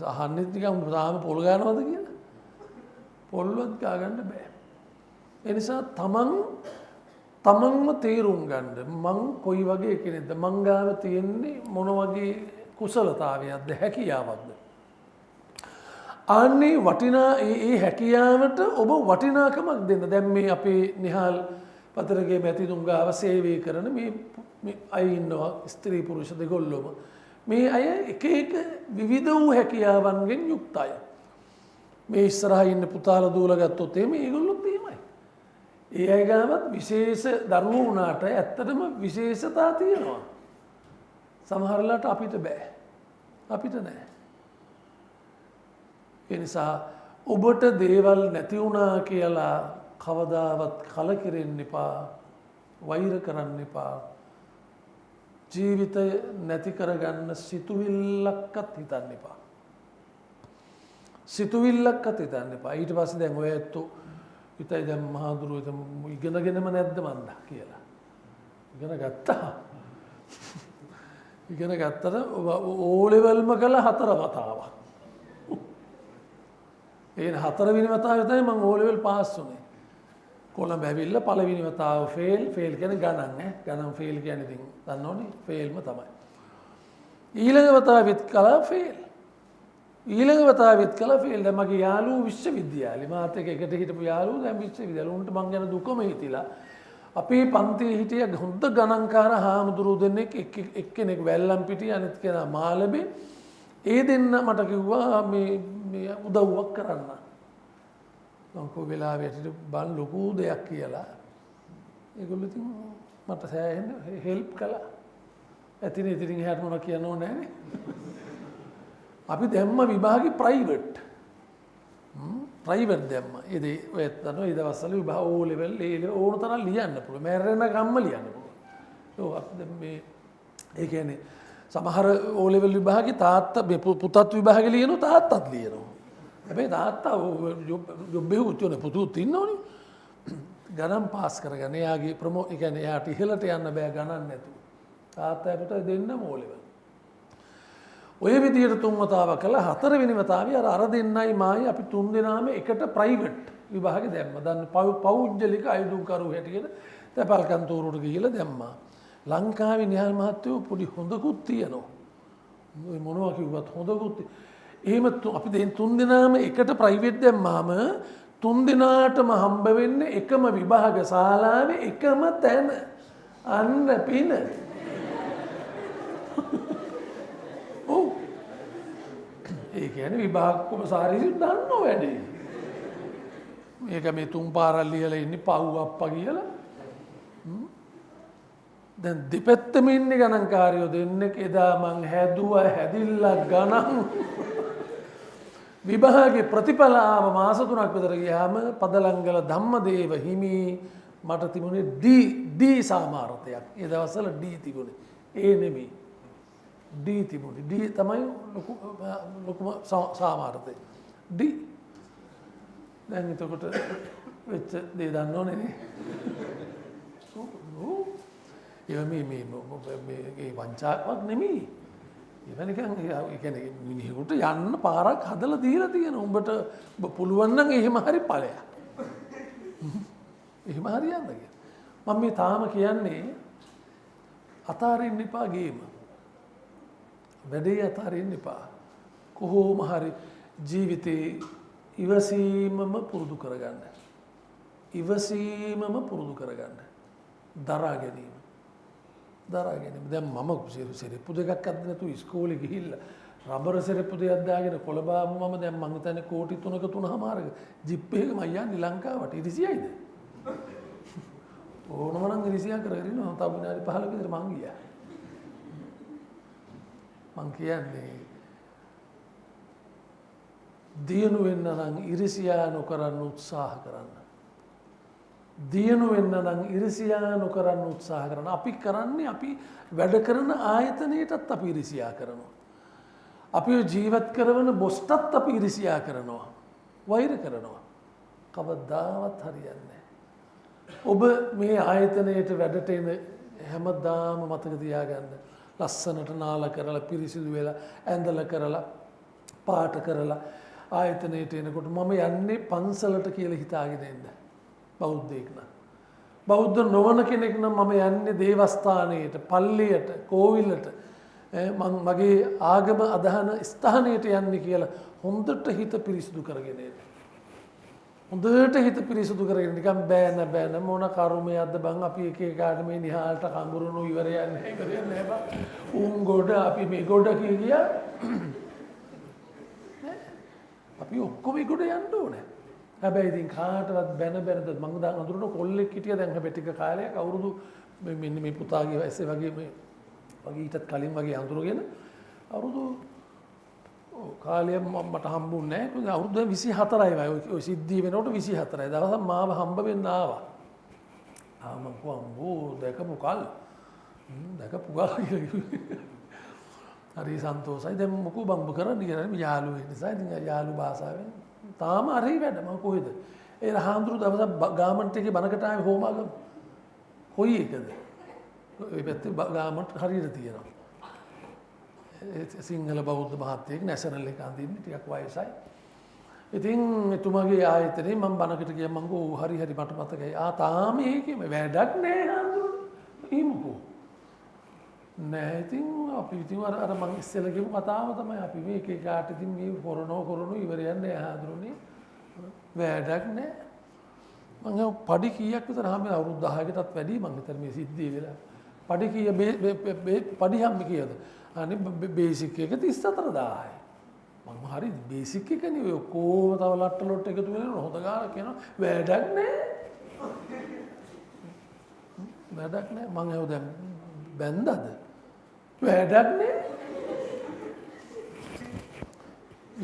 අහන්නේ නිකන් තාම පොල් ගන්නවද කියලා. පොල්වත් ගා ගන්න බෑ. ඒ නිසා තමන්ම තේරුම් ගන්න මං කොයි වගේ කෙනෙක්ද මං ගාව තියෙන්නේ මොන වගේ කුසලතාවයක්ද හැකියාවක්ද. ආන්නේ වටිනා ඒ හැකියාවට ඔබ වටිනාකමක් දෙන්න. දැන් මේ අපේ නිහාල් පතරගේ මැතිතුන් ගාව සේවය කරන මේ අය ඉන්නවා ස්ත්‍රී පුරුෂ දෙගොල්ලොම. මේ අය එක එක විවිධ වූ හැකියාවන්ගෙන් යුක්ත අය. මේ ඉස්සරහා ඉන්න පුතාලා දූලා ගත්තොත් එහෙම ඒගොල්ලොත් එහෙමයි. ඒ අය ගාවත් විශේෂ දරුවෝ වුණාට ඇත්තටම විශේෂතා තියෙනවා. සමහරලාට අපිට බෑ. අපිට නෑ. ඒ නිසා ඔබට දේවල් නැති වුණා කියලා කවදාවත් කලකිරෙන්න එපා. වෛර කරන්න එපා. ජීවිතය නැති කරගන්න සිතුවිල්ලක්වත් හිතන්න එපා. සිතුවිල්ලක්වත් හිතන්න එපා. ඊට පස්සේ දැන් ඔය ඇත්තෝ හිතයි දැන් මහඳුරුවෝ ඉගෙනගෙනම නැද්ද මන්දා කියලා. ඉගෙන ගත්තා. ඉගෙන ගත්තට ඕ ලෙවල්ම කළ 4 වතාවක්. ඒ 4 වෙනි වතාවේ තමයි මම ඕ ලෙවල් පාස් වුනේ. කොළඹ ඇවිල්ලා පළවෙනි වතාව ෆේල් කියන්නේ ගණන් ඈ. ගණන් ෆේල් කියන්නේ ඉතින් දන්නවනේ ෆේල්ම තමයි. ඊළඟ වතාවෙත් කළා ෆේල්. ඊළඟ වතාවෙත් කළා ෆේල්. දැන් මගේ යාළුවෝ විශ්වවිද්‍යාලේ මාත් එක්ක එකට හිටපු යාළුවෝ දැන් විශ්වවිද්‍යාලේ උන්ට මං ගැන දුකම හිතිලා අපේ පන්තියේ හිටිය හොඳ ගණන්කාර හාමුදුරුවෝ දෙන්නෙක් එක්කෙනෙක් වැල්ලම්පිටිය අනිත් කෙනා මාළඹේ. ඒ දෙන්න මට කිව්වා මේ උදව්වක් කරන්න. මං කෝ වෙලාවට බන් ලොකු දෙයක් කියලා. ඒගොල්ලෝ ඉතින් මට සෑහෙන හෙල්ප් කළා. ඇතිනේ ඉතින් එහාට මොනවද කියන්න ඕනේ නැහැ. අපි දැම්ම විභාගේ ප්‍රයිවට්. ප්‍රයිවට් දැම්ම. ඒ ඔයත් දන්නවා ඒ දවස්වල විභාග ඕ ලෙවල් ඒ ලෙවල් ඕන තරම් ලියන්න පුළුවන්. මැරෙන ගම්ම ලියන්න පුළුවන්. ඔව් අපි දැන් මේ ඒ කියන්නේ සමහර ඕ ලෙවල් විභාගේ තාත්තා මේ පුතත් විභාගේ ලියනවා තාත්තත් ලියනවා. හැබැයි තාත්තා ජොබ් එක උත්යෝනේ පුතුත් ඉන්නවනේ. ගණන් පාස් කරගන්න. එයාගේ ඒ කියන්නේ එයාට ඉහළට යන්න බෑ ගණන් නැතුව. තාත්තා පුතා දෙන්නම ඕ ලෙවල්. ඔය විදියට 3 වතාවක් කළා 4 වෙනි වතාවේ අර දෙන්නයි මායි අපි 3 දෙනාම එකට ප්‍රයිවට් විභාගෙ දැම්මා. දැන් පෞද්ගලික අයදුම්කරු හැටියට තැපැල් කන්තෝරුවට ගිහිල්ලා දැම්මා. ලංකාවේ නිහාල් මහත්තයෝ පොඩි හොඳකුත් තියෙනවා. මොනවා කිව්වත් හොඳකුත් එහෙම අපි දැන් 3 දෙනාම එකට ප්‍රයිවට් දැම්මාම 3 දෙනාටම හම්බ වෙන්නේ එකම විභාග ශාලාවේ එකම තැන. අන්න පින. ඔව්. ඒ කියන්නේ විභාග කොමසාරිස් දන්නෝ වැඩේ. මේක මේ 3 පාරක් ලියලා ඉන්නේ පව් අප්පා කියලා. දැන් දෙපැත්තම ඉන්නේ ගණන්කාරයෝ දෙන්නෙක් එදා මං හැදුවා හැදිල්ලා ගණන් විභාගේ ප්‍රතිඵල ආව මාස 3ක් විතර ගියාම පදලංගල ධම්මදේව හිමි මට තිබුණේ ඩී සාමාර්ථයක්. ඒ දවස්වල ඩී තිබුණේ. ඒ නෙමෙයි. ඩී තිබුණේ. ඩී තමයි ලොකුම සාමාර්ථය. ඩී. දැන් එතකොට වෙච්ච දේ දන්නෝනේ නේ. ඒ මේ වංචාවක් නෙමෙයි. ඒවා නිකන් ඒ කියන්නේ මිනිහෙකුට යන්න පාරක් හදලා දීලා තියෙන. උඹට පුළුවන් නම් එහෙම හරි ඵලයක්. එහෙම හරියන්න කියලා. මම මේ තාම කියන්නේ අතාරින්න එපා ගේම. වැඩේ අතාරින්න එපා. කොහොම හරි ජීවිතේ ඉවසීමම පුරුදු කරගන්න. ඉවසීමම පුරුදු කරගන්න. දරා ගැනීම. දරා ගැනීම. දැන් මම සෙරෙප්පු දෙකක් අද්ද නැතුව ඉස්කෝලේ ගිහිල්ලා රබර් සෙරෙප්පු දෙකක් දාගෙන කොළබාමු මම දැන් මං හිතන්නේ කෝටි 3ක 3මාරක ජිප් එකක මම යන්නේ ලංකාවට. ඉරිසියයිද? ඕනම නම් ඉරිසියා කරගෙන ඉන්නවා. තව විනාඩි 15ක විතර මං ගියා. මං කියන්නේ දියුණු වෙන්න නම් ඉරිසියා නොකරන්න උත්සාහ කරන්න. දියුණු වෙන්න නම් ඉරිසියා නොකරන්න උත්සාහ කරන්න. අපි කරන්නේ අපි වැඩ කරන ආයතනයටත් අපි ඉරිසියා කරනවා. අපි ජීවත් කරන බොස්ටත් අපි ඉරිසියා කරනවා. වෛර කරනවා. කවදාවත් හරියන්නේ නැහැ. ඔබ මේ ආයතනයට වැඩට එන හැමදාම මතක තියාගන්න. ලස්සනට නාල කරලා පිරිසිදු වෙලා ඇඳලා කරලා පාට කරලා ආයතනයට එනකොට මම යන්නේ පන්සලට කියලා හිතාගෙන එන්න. බෞද්ධයෙක් නම්. බෞද්ධ නොවන කෙනෙක් නම් මම යන්නේ දේවස්ථානයට, පල්ලියට, කෝවිලට, මගේ ආගම අදහන ස්ථානයට යන්නේ කියලා හොඳට හිත පිරිසිදු කරගෙන එන්න. හොඳට හිත පිරිසිදු කරගෙන නිකන් බෑන මොන කර්මයක්ද බං අපි එක එකාට මේ නිහාල්ට කඹුරුණු ඉවරයක් නැහැ බං. උන් ගොඩ අපි මේ ගොඩ කියා අපි ඔක්කොම ගොඩ යන්න ඕනේ. හැබැයි ඉතින් කාටවත් බැනද මම දැන් අඳුරන කොල්ලෙක් හිටියා දැන් හැබැයි ටික කාලයක් අවුරුදු මෙන්න මේ පුතාගේ වයසේ වගේ වගේ ඊටත් කලින් වගේ අඳුරගෙන අවුරුදු කාලයක් මට හම්බුන්නේ නැහැ. අවුරුදු 24යි ඔය සිද්ධිය වෙනකොට 24යි. දවසක් මාව හම්බ වෙන්න ආවා. මම කොහොමද දැකපු කල් හරි සන්තෝෂයි. දැන් මොකෝ බම්බ කරන්නේ කියලා යාළුවෝ වෙන නිසා ඉතින් යාළු භාෂාවෙන් තාම අරයි වැඩ මම කොහෙද? ඒ රහඳුරු දවසක් ගාමන්ට් එකේ බනකට ආවේ හෝමාගම. කොයි එකද? ඔය පැත්තේ ගාමන්ට් හරියට තියෙනවා. සිංහල බෞද්ධ මහත්තයෙක් නැෂනල් එක අඳින්නේ ටිකක් වයසයි. ඉතින් එතුමාගේ ආයතනේ මම බනකට ගියා මම ගෝ හරි මට මතකයි. තාම ඒකෙම වැඩක් නෑ හඳුරු. ඉමුකෝ. නෑ ඉතින් අපි ඉතින් අර මං ඉස්සෙල්ලා කියපු කතාව තමයි අපි මේ එක එකාට ඉතින් මේ කරනෝ ඉවරයක් නෑ හඳුරුනේ. වැඩක් නෑ. මම පඩි කීයක් විතර හැම අවුරුදු 10කටත් වැඩි මං හිතන්නේ මේ සිද්ධිය වෙලා. පඩි කීය පඩි හැම කීයද? අනේ බේසික් එක 34000යි. මම හරි බේසික් එකනේ ඔය කොහොම තව ලට්ට ලොට් එකතු වෙනවා හොඳ ගාන කියනවා වැඩක් නෑ. වැඩක් නෑ මං එහෙම දැන් බැන්දද? වැඩක් නෑ.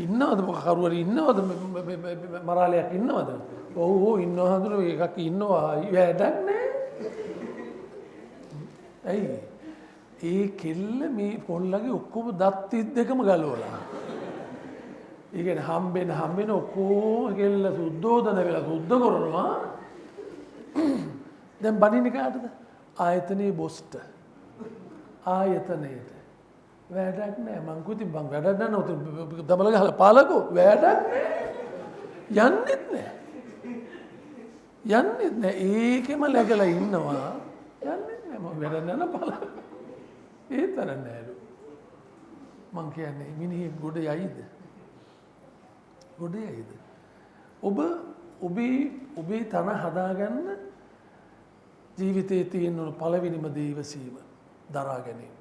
ඉන්නවද කවුරු හරි ඉන්නවද මරාලයක් ඉන්නවද? ඔව් ඉන්නවා හඳුන එකක් ඉන්නවා වැඩක් නෑ. ඇයි? ඒ කෙල්ල මේ පොල්ලගේ ඔක්කොම දත් 32ම ගලවලා. ඒ කියන්නේ හම්බෙන ඔක්කොම කෙල්ල සුද්ධෝදන වෙලා සුද්ධ කරනවා. දැන් බණින්නේ කාටද? ආයතනයේ බොස්ට. ආයතනයේට. වැඩක් නෑ මං කිව්වා ඉතින් බං වැඩක් නෑ නෝ දමල ගහලා පාලකෝ වැඩක් නෑ. යන්නෙත් නෑ. ඒකෙම läගලා ඉන්නවා. යන්නෙත් නෑ මම වැඩක් නෑ නෝ පාලකෝ. ඒ තරම් නෑලු. මං කියන්නේ මිනිහෙක් ගොඩ යයිද? ගොඩ යයිද? ඔබේ තන හදාගන්න ජීවිතයේ තියෙන පළවෙනිම දේ ඉවසීම, දරා ගැනීම.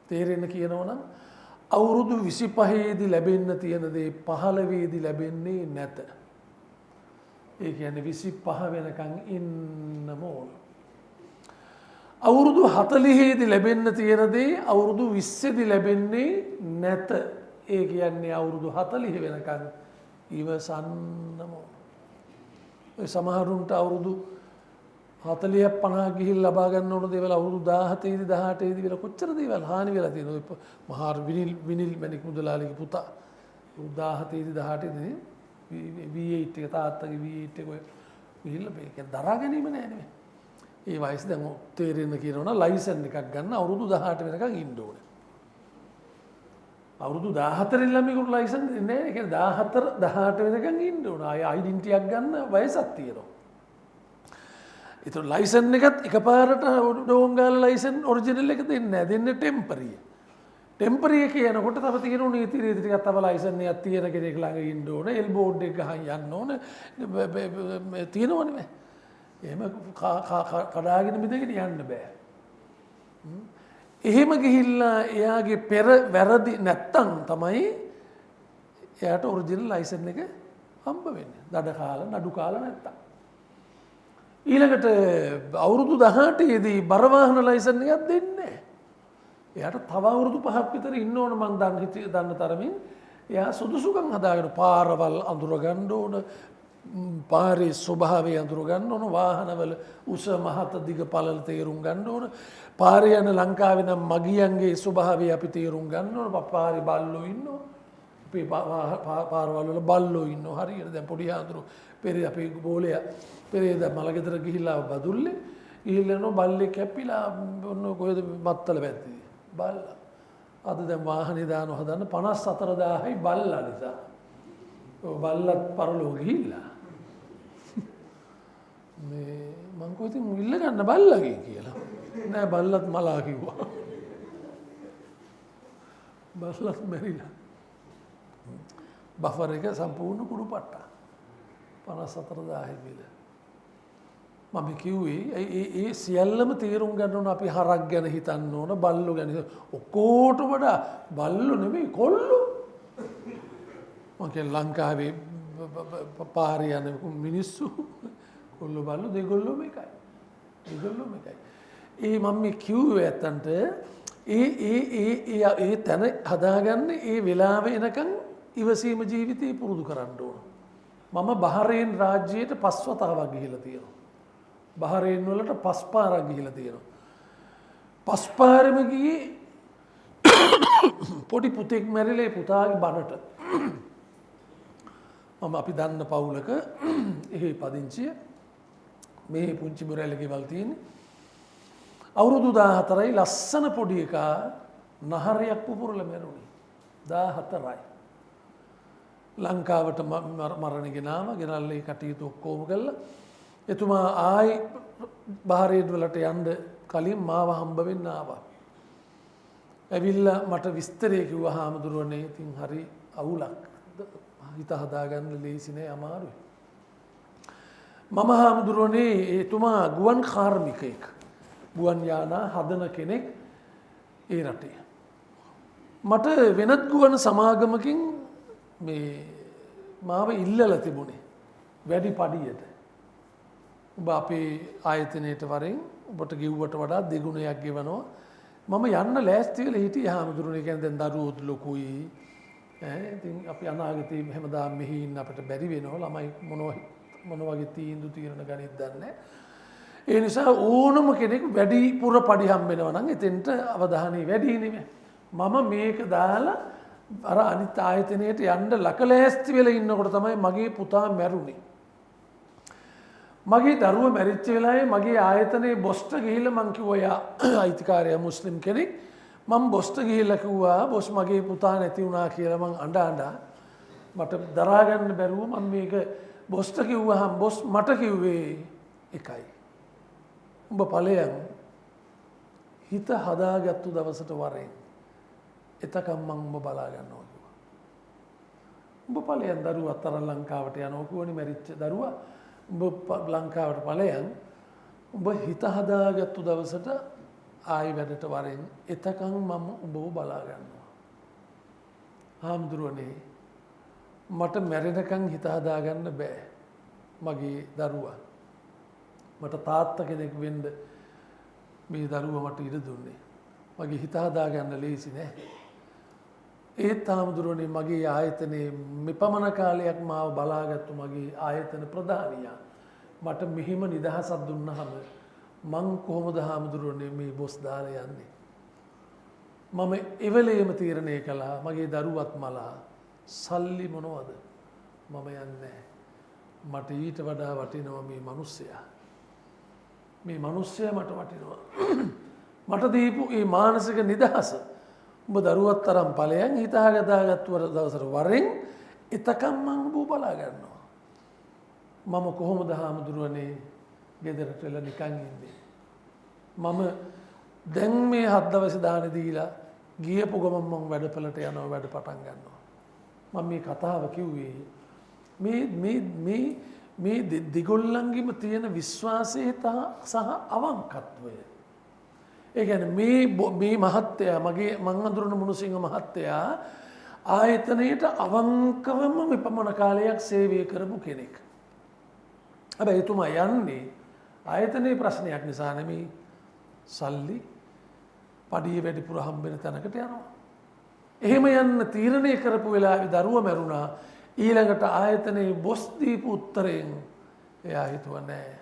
තේරෙන්න කියනවනම් අවුරුදු 25 දී ලැබෙන්න තියෙන දේ 15 දී ලැබෙන්නේ නැත. ඒ කියන්නේ 25 වෙනකන් ඉන්නම ඕන. අවුරුදු 40 දී ලැබෙන්න තියෙන දේ අවුරුදු 20 දී ලැබෙන්නේ නැත. ඒ කියන්නේ අවුරුදු 40 වෙනකන් ඉවසන්නම ඕන. ඔය සමහරුන්ට අවුරුදු 40ක් 50ක් ගිහින් ලබා ගන්න ඕන දේවල් අවුරුදු 17 දී 18 දී වෙලා කොච්චර දේවල් හානි වෙලා තියෙනවද? මහා විනිල් මැණික් මුදලාලිගේ පුතා 17 දී 18 දී V8 එක තාත්තගේ V8 එක ගිහිල්ලා මේක දරා ගැනීම නෑ නෙමෙයි. ඒ වයස දැන් තේරෙන්න කියනවා ලයිසන් එකක් ගන්න අවුරුදු 18 වෙනකන් ඉන්න ඕනේ. අවුරුදු 14 ළමයෙකුට ලයිසන් දෙන්නේ නැහැ. ඒ කියන්නේ 14 18 වෙනකන් ඉන්න ඕන. ආය ඩෙන්ටිටි එකක් ගන්න වයසක් තියෙනවා. ඒතර ලයිසන් එකත් එකපාරට ඩෝංගාල ලයිසන් ඔරිජිනල් එක දෙන්නේ නැහැ. දෙන්නේ ටෙම්පරරි. ටෙම්පරරි එක කියනකොට තව තියෙන නීති රීති ටිකක් තව ලයිසන් එකක් තියෙන කෙනෙක් ළඟ ඉන්න ඕන. එල් බෝඩ් එක ගහන් යන්න ඕන. තියෙනවනේ මේ. එහෙම කඩාගෙන මිදගෙන යන්න බෑ. එහෙම ගිහිල්ලා එයාගේ පෙර වැරදි නැත්තම් තමයි එයාට ඔරිජිනල් ලයිසන් එක හම්බ වෙන්නේ. දඩ කාලා නඩු කාලා නැත්තම්. ඊළඟට අවුරුදු 18 දී බර වාහන ලයිසන් එකක් දෙන්නේ නැහැ. එයාට තව අවුරුදු 5ක් විතර ඉන්න ඕන මං දන්න තරමින්. එයා සුදුසුකම් හදාගෙන පාරවල් අඳුර ගන්න ඕන. පාරේ ස්වභාවය අඳුර ගන්න ඕන. වාහනවල උස මහත දිග පළල තේරුම් ගන්න ඕන. පාරේ යන ලංකාවේ නම් මගියන්ගේ ස්වභාවය අපි තේරුම් ගන්න ඕන. පාරේ බල්ලෝ ඉන්නවා. අපේ පාරවල් වල බල්ලෝ ඉන්නවා. හරියට දැන් පොඩි ආඳුරු පෙරේ අපේ බෝලයා පෙරේද මලගෙදර ගිහිල්ලා බදුල්ලේ ගිහිල්ලා යනවා බල්ලෙක් කැපිලා ඔන්න කොහෙද මත්තල පැත්තේ බල්ලා. අද දැන් වාහනේ දානවා හදන්න 54000යි බල්ලා නිසා. ඔය බල්ලත් පරලෝ ගිහිල්ලා. මේ මං කොහෙද ඉල්ල ගන්න බල්ලගේ කියලා. නෑ බල්ලත් මලා කිව්වා. බල්ලත් මැරිලා. බෆර් එක සම්පූර්ණ කුඩු පට්ටා. 54000 බිල. මම කිව්වේ ඒ සියල්ලම තේරුම් ගන්න ඕන අපි හරක් ගැන හිතන්න ඕන බල්ලෝ ගැන ඔක්කොට වඩා බල්ලෝ නෙමෙයි කොල්ලෝ. මම කියන්නේ ලංකාවේ පාරේ යන මිනිස්සු කොල්ලෝ බල්ලෝ දෙගොල්ලෝම එකයි. දෙගොල්ලෝම එකයි. ඒ මම මේ කිව්වේ ඇත්තන්ට ඒ තැන හදාගන්න ඒ වෙලාව එනකන් ඉවසීම ජීවිතේ පුරුදු කරන්න ඕන. මම බහරේන් රාජ්‍යයට 5 වතාවක් ගිහිලා තියෙනවා. බහරේන් වලට 5 පාරක් ගිහිලා තියෙනවා. 5 පාරෙම ගියේ පොඩි පුතෙක් මැරිලා පුතාගේ බඩට. මම අපි දන්න පවුලක එහෙ පදිංචිය මේ පුංචි මුරැල්ල ගෙවල් තියෙන්නේ. අවුරුදු 14යි ලස්සන පොඩි එකා නහරයක් පුපුරලා මැරුණේ. 14යි. ලංකාවට මරණ ගෙනාව ගෙනල්ලා කටයුතු ඔක්කොම කළා. එතුමා ආයි බහරේන් වලට යන්න කලින් මාව හම්බ වෙන්න ආවා. ඇවිල්ලා මට විස්තරය කිව්වා හාමුදුරුවනේ ඉතින් හරි අවුලක්. හිත හදාගන්න ලේසි නෑ අමාරුයි. මම හාමුදුරුවනේ එතුමා ගුවන් කාර්මිකයෙක්. ගුවන් යානා හදන කෙනෙක් ඒ රටේ. මට වෙනත් ගුවන් සමාගමකින් මේ මාව ඉල්ලලා තිබුණේ වැඩි පඩියට. ඔබ අපේ ආයතනයට වරෙන් ඔබට ගෙව්වට වඩා දෙගුණයක් ගෙවනවා. මම යන්න ලෑස්ති වෙලා හිටියේ හාමුදුරුවනේ කියන්නේ දැන් දරුවෝත් ලොකුයි. ඉතින් අපි අනාගතේ හැමදාම මෙහි ඉන්න අපිට බැරි වෙනවා. ළමයි මොන වගේ තීන්දුව తీරන ගණිත දන්නේ. ඒ නිසා ඕනම කෙනෙක් වැඩිපුර පඩි හම්බෙනවා නම් එතෙන්ට අවධානය වැඩි නෙමෙයි. මම මේක දාලා අර අනිත් ආයතනයට යන්න ලකලෑස්ති වෙලා ඉන්නකොට තමයි මගේ පුතා මැරුණේ. මගේ දරුවා මැරිච්ච වෙලාවේ මගේ ආයතනයේ බොස්ට ගිහිල්ලා මං කිව්වා යා අයිතිකාරයා මුස්ලිම් කෙනෙක් මම බොස්ට ගිහිල්ලා කිව්වා බොස් මගේ පුතා නැති වුණා කියලා මං අඬ මට දරා ගන්න බැරුව මම මේක බොස්ට කිව්වහම බොස් මට කිව්වේ එකයි. උඹ ඵලයන් හිත හදාගත්තු දවසට වරෙන් එතකම් මං උඹ බලා ගන්නවා කිව්වා. උඹ ඵලයන් දරුවා අතර ලංකාවට යනවා කිව්වනේ මැරිච්ච දරුවා. උඹ ලංකාවට ඵලයන් උඹ හිත හදාගත්තු දවසට ආයි වැඩට වරෙන් එතකම් මම උඹව බලා ගන්නවා. හාමුදුරුවනේ මට මැරෙනකන් හිත හදාගන්න බෑ මගේ දරුවා. මට තාත්තා කෙනෙක් වෙන්න මේ දරුවා මට ඉඩ දුන්නේ. මගේ හිත හදාගන්න ලේසි නෑ. ඒත් හාමුදුරුවනේ මගේ ආයතනයේ මෙපමණ කාලයක් මාව බලාගත්තු මගේ ආයතන ප්‍රධානියා මට මෙහෙම නිදහසක් දුන්නාම මං කොහොමද හාමුදුරුවනේ මේ බොස් දාලා යන්නේ? මම එවලේම තීරණය කළා මගේ දරුවත් මලා සල්ලි මොනවද? මම යන්නේ මට ඊට වඩා වටිනවා මේ මිනිස්සයා. මේ මිනිස්සයා මට වටිනවා. මට දීපු මේ මානසික නිදහස ඔබ දරුවත් තරම් ඵලයන් හිතාගත්තු දවසට වරෙන් එතකම් මම ඔබ බලා ගන්නවා. මම කොහොමද හාමුදුරුවනේ ගෙදරට වෙලා නිකන් ඉන්නේ. මම දැන් මේ 7 දවසේ දාන දීලා ගියපු ගමන් මම වැඩපළට යනවා වැඩ පටන් ගන්නවා. මම මේ කතාව කිව්වේ මේ දෙගොල්ලන්ගෙම තියෙන විශ්වාසය සහ අවංකත්වය. ඒ කියන්නේ මේ මහත්තයා මගේ මං අඳුරන මුණුසිංහ මහත්තයා ආයතනයට අවංකවම මෙපමණ කාලයක් සේවය කරපු කෙනෙක්. හැබැයි එතුමා යන්නේ ආයතනයේ ප්‍රශ්නයක් නිසා නෙමෙයි සල්ලි පඩිය වැඩිපුර හම්බෙන තැනකට යනවා. එහෙම යන්න තීරණය කරපු වෙලාවේ දරුවා මැරුණා. ඊළඟට ආයතනයේ බොස් දීපු උත්තරයෙන් එයා හිතුවා නෑ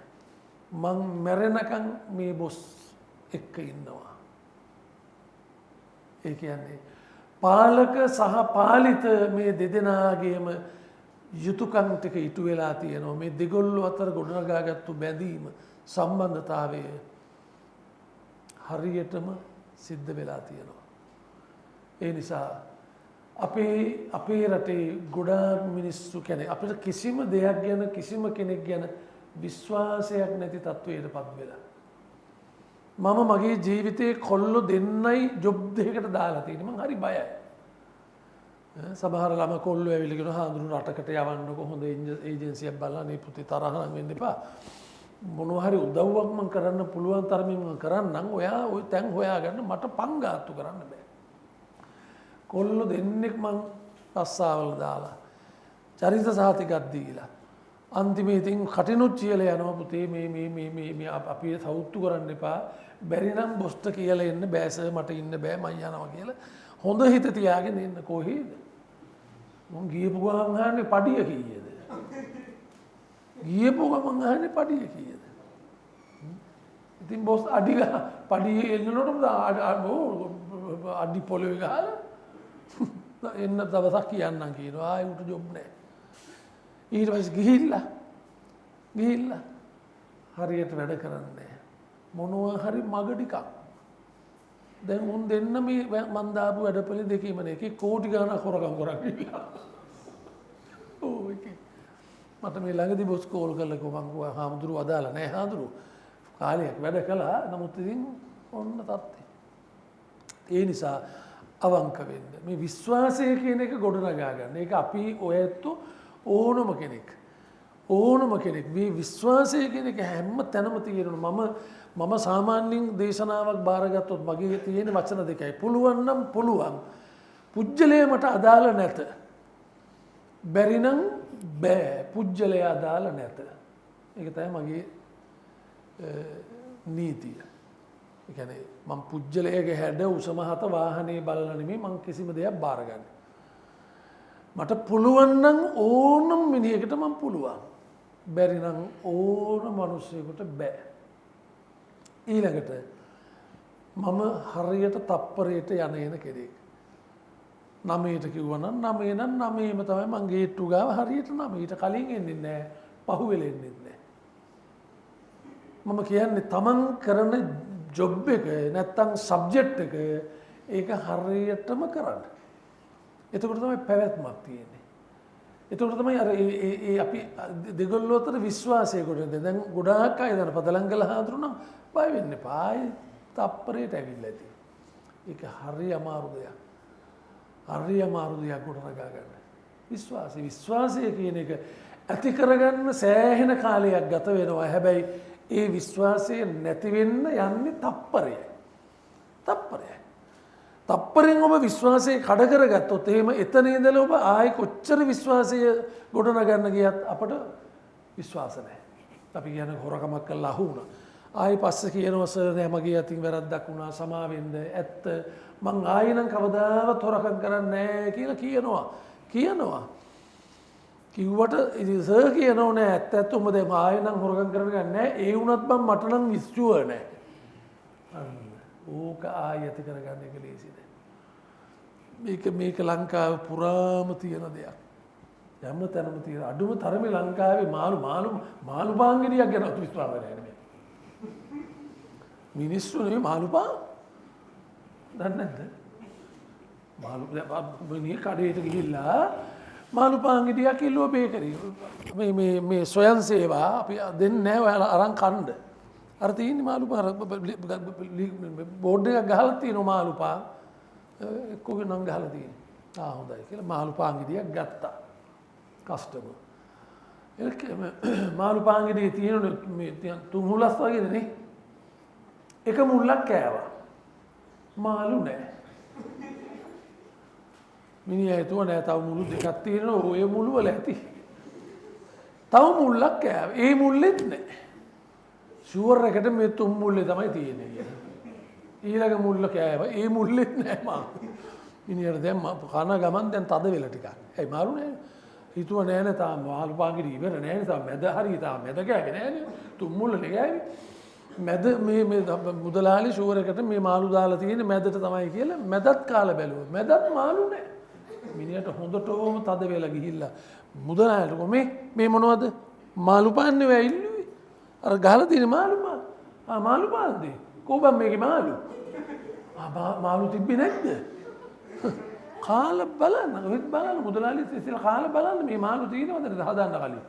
මං මැරෙනකන් මේ බොස් එක්ක ඉන්නවා. ඒ කියන්නේ පාලක සහ පාලිත මේ දෙදෙනාගේම යුතුයකම් ටික ඉටු වෙලා තියෙනවා. මේ දෙගොල්ලෝ අතර ගොඩනගාගත්තු බැඳීම සම්බන්ධතාවය හරියටම සිද්ධ වෙලා තියෙනවා. ඒ නිසා අපේ රටේ ගොඩාක් මිනිස්සු කියන්නේ අපිට කිසිම දෙයක් ගැන කිසිම කෙනෙක් ගැන විශ්වාසයක් නැති තත්වයට පත් වෙලා. මම මගේ ජීවිතේ කොල්ලෝ දෙන්නයි ජොබ් දෙකකට දාලා තියෙන්නේ. මං හරි බයයි. සමහර ළම කොල්ලෝ ඇවිල්ලා කියනවා හාමුදුරුවෝ රටකට යවන්නකො හොඳ ඒජන්සියක් බලලා නේ පුතේ තරහ නම් වෙන්න එපා. මොනවා හරි උදව්වක් මං කරන්න පුළුවන් තරමින් මං කරන්නම්. ඔයා ওই තැන් හොයාගන්න මට පංගාත්තු කරන්න බෑ. කොල්ලෝ දෙන්නෙක් මං රස්සාවල දාලා චරිත සහතිකක් දීලා අන්තිමේ ඉතින් කටිනුත් කියලා යනවා පුතේ මේ අපි සවුත්තු කරන්න එපා. බැරි නම් බොස්ට කියලා එන්න බෑ සර් මට ඉන්න බෑ මං යනවා කියලා හොඳ හිත තියාගෙන ඉන්න කොහේද? මං ගියපු ගමන් අහන්නේ පඩිය කීයද? ගියපු ගමන් අහන්නේ පඩිය කීයද? ඉතින් බොස් අඩි පඩිය එන්නනොටම අඩි පොළවේ ගහලා එන්න දවසක් කියන්නම් කියනවා ආයෙ උට ජොබ් නැහැ. ඊට පස්සේ ගිහිල්ලා හරියට වැඩ කරන්නේ මොනවා හරි මග ටිකක්. දැන් උන් දෙන්න මේ මන් දාපු වැඩපොලි දෙකේම නේ එකේ කෝටි ගණන් හොරගම් කරන් ඉන්නවා. ඕ එකේ මට මේ ළඟදී බොස් කෝල් කරලා කිව්වා හාමුදුරුවෝ අදාලා නැහැ හාමුදුරුවෝ කාලයක් වැඩ කළා නමුත් ඉතින් ඔන්න තත්ත්වය. ඒ නිසා අවංක වෙන්න. මේ විශ්වාසය කියන එක ගොඩනගා ගන්න. ඒක අපි ඔය ඇත්තෝ ඕනම කෙනෙක් මේ විශ්වාසය කියන එක හැම තැනම තියෙනවා. මම සාමාන්‍යයෙන් දේශනාවක් බාරගත්තොත් මගේ තියෙන වචන දෙකයි. පුළුවන් නම් පුළුවන්. පුජ්‍යලය මට අදාළ නැත. බැරි නම් බෑ. පුජ්‍යලය අදාළ නැත. ඒක තමයි මගේ නීතිය. ඒ කියන්නේ මම පුජ්‍යලයේ හැඩ උසමහත වාහනේ බලලා නෙමෙයි මම කිසිම දෙයක් බාරගන්නේ. මට පුළුවන් නම් ඕනම මිනිහෙකුට මම පුළුවන්. බැරි නම් ඕන මිනිහෙකුට බෑ. ඊළඟට මම හරියට තප්පරයට යන කෙනෙක්. 9ට කිව්වනම් 9 නම් 9ම තමයි මං ගේට්ටු ගාව හරියට 9 ඊට කලින් එන්නේ නැහැ. පහුවෙල එන්නේ නැහැ. මම කියන්නේ තමන් කරන ජොබ් එක නැත්තම් සබ්ජෙක්ට් එක ඒක හරියටම කරන්න. එතකොට තමයි පැවැත්මක් තියෙන්නේ. එතකොට තමයි අර අපි දෙගොල්ලෝ අතර විශ්වාසය ගොඩනගන්නේ. දැන් ගොඩාක් අය දන්න පදලංගල හාමුදුරුවෝ නම් බය වෙන්න එපා. ආයේ තප්පරයට ඇවිල්ලා ඇති. ඒක හරි අමාරු දෙයක්. හරි අමාරු දෙයක් ගොඩනගා ගන්න. විශ්වාසය කියන එක ඇති කරගන්න සෑහෙන කාලයක් ගත වෙනවා. හැබැයි ඒ විශ්වාසය නැති වෙන්න යන්නේ තප්පරයයි. තප්පරෙන් ඔබ විශ්වාසය කඩ කරගත්තොත් එහෙම එතන ඉඳලා ඔබ ආයෙ කොච්චර විශ්වාසය ගොඩනගන්න ගියත් අපට විශ්වාස නැහැ. අපි කියන්නේ හොරකමක් කළා අහු වුණා. ආයෙ පස්සේ කියනවා සර් නෑ මගේ අතින් වැරද්දක් වුණා සමා වෙන්න ඇත්ත මං ආයෙ නම් කවදාවත් හොරකම් කරන්නේ නැහැ කියලා කියනවා. කිව්වට ඉතින් සර් කියනෝ නෑ ඇත්ත උඹ දැන් ආයෙ නම් හොරකම් කරන්නේ නැහැ. ඒ වුණත් මම මට නම් විශ්වාස නැහැ. ඕක ආයති කරගන්න එක ලේසි නෑ. මේක ලංකාව පුරාම තියෙන දෙයක්. යම් තැනම තියෙන අඩුම තරමේ ලංකාවේ මාළු පාංගිරියක් ගැන විශ්වාස නැහැ. මිනිස්සු නෙවෙයි මාළුපා. දන්නේ නැද්ද? මාළු මිනිහ කඩේට ගිහිල්ලා මාළුපාන් ගෙඩියක් කිල්ලුවා බේකරි. මේ සොයන් සේවා අපි දෙන්නේ නැහැ ඔයාලා අරන් කන්න. අර තියෙන්නේ මාළුපා බෝඩ් එකක් ගහලා තියෙනවා මාළුපා. එක්කෝගේ නම් ගහලා තියෙනවා. හොඳයි කියලා මාළුපාන් ගෙඩියක් ගත්තා. කස්ටමර්. ඒක මාළුපාන් ගෙඩියේ තියෙන මේ තුන් හුලස් වගේද නේ? එක මුල්ලක් කෑවා. මාළු නැහැ. මිනිහා හිතුවා නෑ තව මුළු දෙකක් තියෙනවා ඔය මුළු වල ඇති. තව මුල්ලක් කෑවා. ඒ මුල්ලෙත් නෑ. ෂුවර් එකට මේ තුන් මුල්ලේ තමයි තියෙන්නේ කියලා. ඊළඟ මුල්ල කෑවා. ඒ මුල්ලෙත් නෑ මා. මිනිහට දැන් කන ගමන් දැන් තද වෙලා ටිකක්. ඇයි මාළු නෑ? හිතුවා නෑ නේ තාම මාළු පාංගිරි ඉවර නෑ නේ තාම මැද හරිය තාම මැද කෑවේ නෑ නේ. තුන් මුල්ලනේ කෑවේ. මැද මේ මුදලාලි ෂුවර් එකට මේ මාළු දාලා තියෙන්නේ මැදට තමයි කියලා මැදත් කාලා බැලුවා. මැදත් මාළු නෑ. මිනිහට හොඳටම තද වෙලා ගිහිල්ලා මුදලාලට මේ මොනවද මාළු පාන් නෙවෙයි ඉල්ලුවේ අර ගහලා තියෙන මාළු පාන් මාළු පාන්ද කොබම් මේකේ මාළු මාළු තිබ්බේ නැද්ද කාලා බලන්න ඔහෙත් බලන්න මුදලාලි ඉතින් කාලා බලන්න මේ මාළු තියෙනවද හදන්න කලින්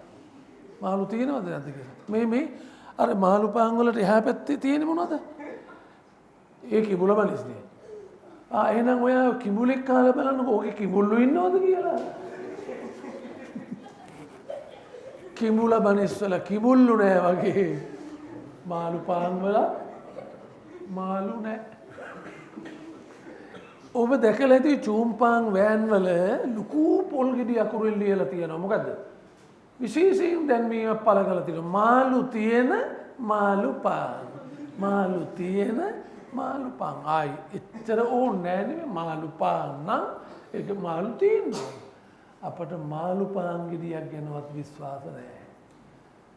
මාළු තියෙනවද නැද්ද කියලා මේ අර මාළු පාන් වලට එහා පැත්තේ තියෙන්නේ මොනවද ඒ කිඹුල බනිස්නේ එහෙනම් ඔයා කිඹුලෙක් කාලා බලන්නකෝ ඕකේ කිඹුල්ලු ඉන්නවද කියලා. කිඹුල බනිස්සල කිඹුල්ලු නෑ වගේ. මාළු පාන් වල මාළු නෑ. ඔබ දැකලා ඇති චූම්පාන් වෑන් වල ලুকু පොල් ගෙඩි අකුරෙන් ලියලා තියෙනවා. මොකද්ද? විශේෂයෙන් දැන් මේක පළ කරලා තියෙනවා. මාළු තියෙන මාළු පාන්. මාළු තියෙන මාළු පාන් ආයි එච්චර ඕනේ නෑනේ මාළු පාන් නම් ඒක මාළු තියෙනවා අපට මාළු පාන් ගෙඩියක් ගැනවත් විශ්වාස නැහැ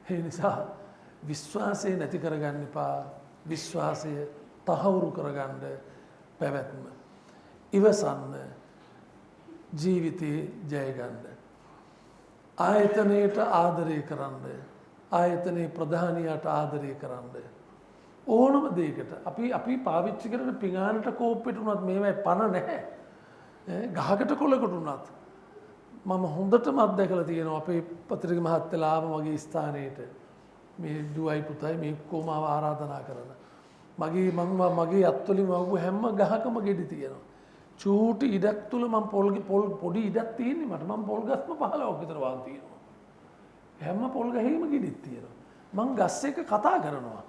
ඒ නිසා විශ්වාසය නැති කරගන්න එපා විශ්වාසය තහවුරු කරගන්න පැවැත්ම ඉවසන්න ජීවිතේ ජය ගන්න ආයතනයට ආදරය කරන්න ආයතනයේ ප්‍රධානියාට ආදරය කරන්න ඕනම දෙයකට අපි පාවිච්චි කරන පිඟානට කෝප්පෙට උනත් මේවයි පණ නැහැ. ගහකට කොලකට උනත් මම හොඳටම අත්දැකලා තියෙනවා අපේ පත්‍රික මහත්තයලා ආව මගේ ස්ථානයේට මේ දුවයි පුතයි මේ කොමාව ආරාධනා කරන. මගේ අත්වලින් වගු හැම ගහකම ගෙඩි තියෙනවා. චූටි ඉඩක් තුල මම පොඩි ඉඩක් තියෙන්නේ මට මම පොල් ගස්ම 15ක් විතර වාන් තියෙනවා. හැම පොල් ගහේම ගෙඩිත් තියෙනවා. මං ගස් එක කතා කරනවා.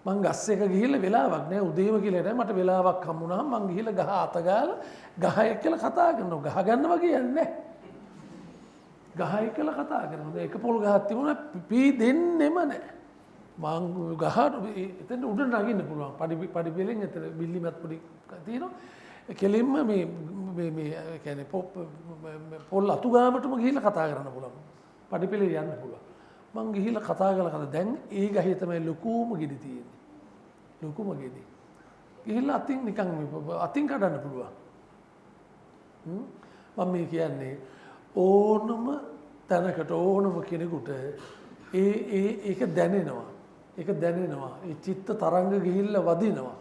මං ගස් එක ගිහිල්ලා වෙලාවක් නෑ උදේම කියලා නෑ මට වෙලාවක් හම්බුනහම මං ගිහිල්ලා ගහ අත ගාලා ගහ එක්කලා කතා කරනවා ගහ ගන්න වගේ යන්නේ ගහ එක්කලා කතා කරනවා එක පොල් ගහක් තිබුණා පී දෙන්නෙම නෑ මං ගහ එතන උඩ නගින්න පුළුවන් පඩි පෙලෙන් එතන බිල්ලිමත් පොඩි තියෙනවා කෙලින්ම මේ කියන්නේ පොල් අතු ගාවටම ගිහිල්ලා කතා කරන්න පුළුවන් පඩි පෙලේ යන්න පුළුවන් මං ගිහිල්ලා කතා කරලා දැන් ඒ ගහේ තමයි ලොකුම ගෙඩි තියෙන්නේ. ලොකුම ගෙඩි. ගිහිල්ලා අතින් නිකන් අතින් කඩන්න පුළුවන්. මම මේ කියන්නේ ඕනම තැනකට ඕනම කෙනෙකුට ඒක දැනෙනවා. ඒක දැනෙනවා. ඒ චිත්ත තරංග ගිහිල්ලා වදිනවා.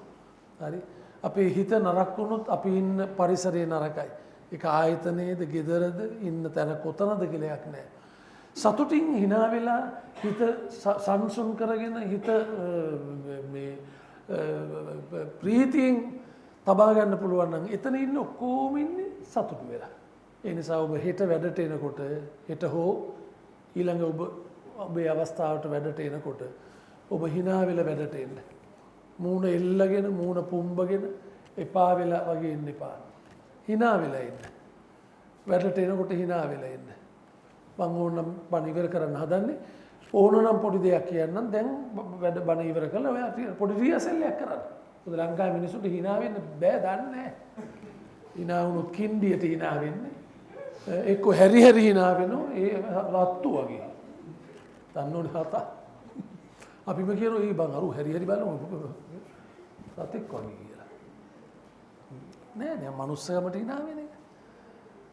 හරි. අපේ හිත නරක වුණොත් අපි ඉන්න පරිසරය නරකයි. ඒක ආයතනයේද, ගෙදරද, ඉන්න තැන කොතනද කියලා එකක් නැහැ. සතුටින් hina වෙලා හිත සංසුන් කරගෙන හිත මේ ප්‍රීතියෙන් තබා ගන්න පුළුවන් නම් එතන ඉන්න ඔක්කොම ඉන්නේ සතුටු වෙලා. ඒ නිසා ඔබ හෙට වැඩට එනකොට හෙට හෝ ඊළඟ ඔබේ අවස්ථාවට වැඩට එනකොට ඔබ hina වෙලා වැඩට එන්න. මූණ එල්ලගෙන මූණ පුම්බගෙන එපා වෙලා වගේ ඉන්න එපා. hina වෙලා ඉන්න. වැඩට එනකොට hina වෙලා ඉන්න. මම ඕනම් බණ ඉවර කරන්න හදන්නේ ඕනනම් පොඩි දෙයක් කියන්නම් දැන් වැඩ බණ ඉවර කරලා ඔයා පොඩි රියසල් එකක් කරන්න. මොකද ලංකාවේ මිනිස්සුන්ට hina වෙන්න බෑ දන්නේ නැහැ. hina වුණොත් කින්ඩියට hina වෙන්නේ. එක්ක හැරි hina වෙනවා ඒ රත්තු වගේ. දන්නෝනේ හත. අපිම කියනවා ඊ බං අරු හැරි බලමු. සතෙක් වගේ කියලා. නෑ මනුස්සකමට hina වෙන්නේ.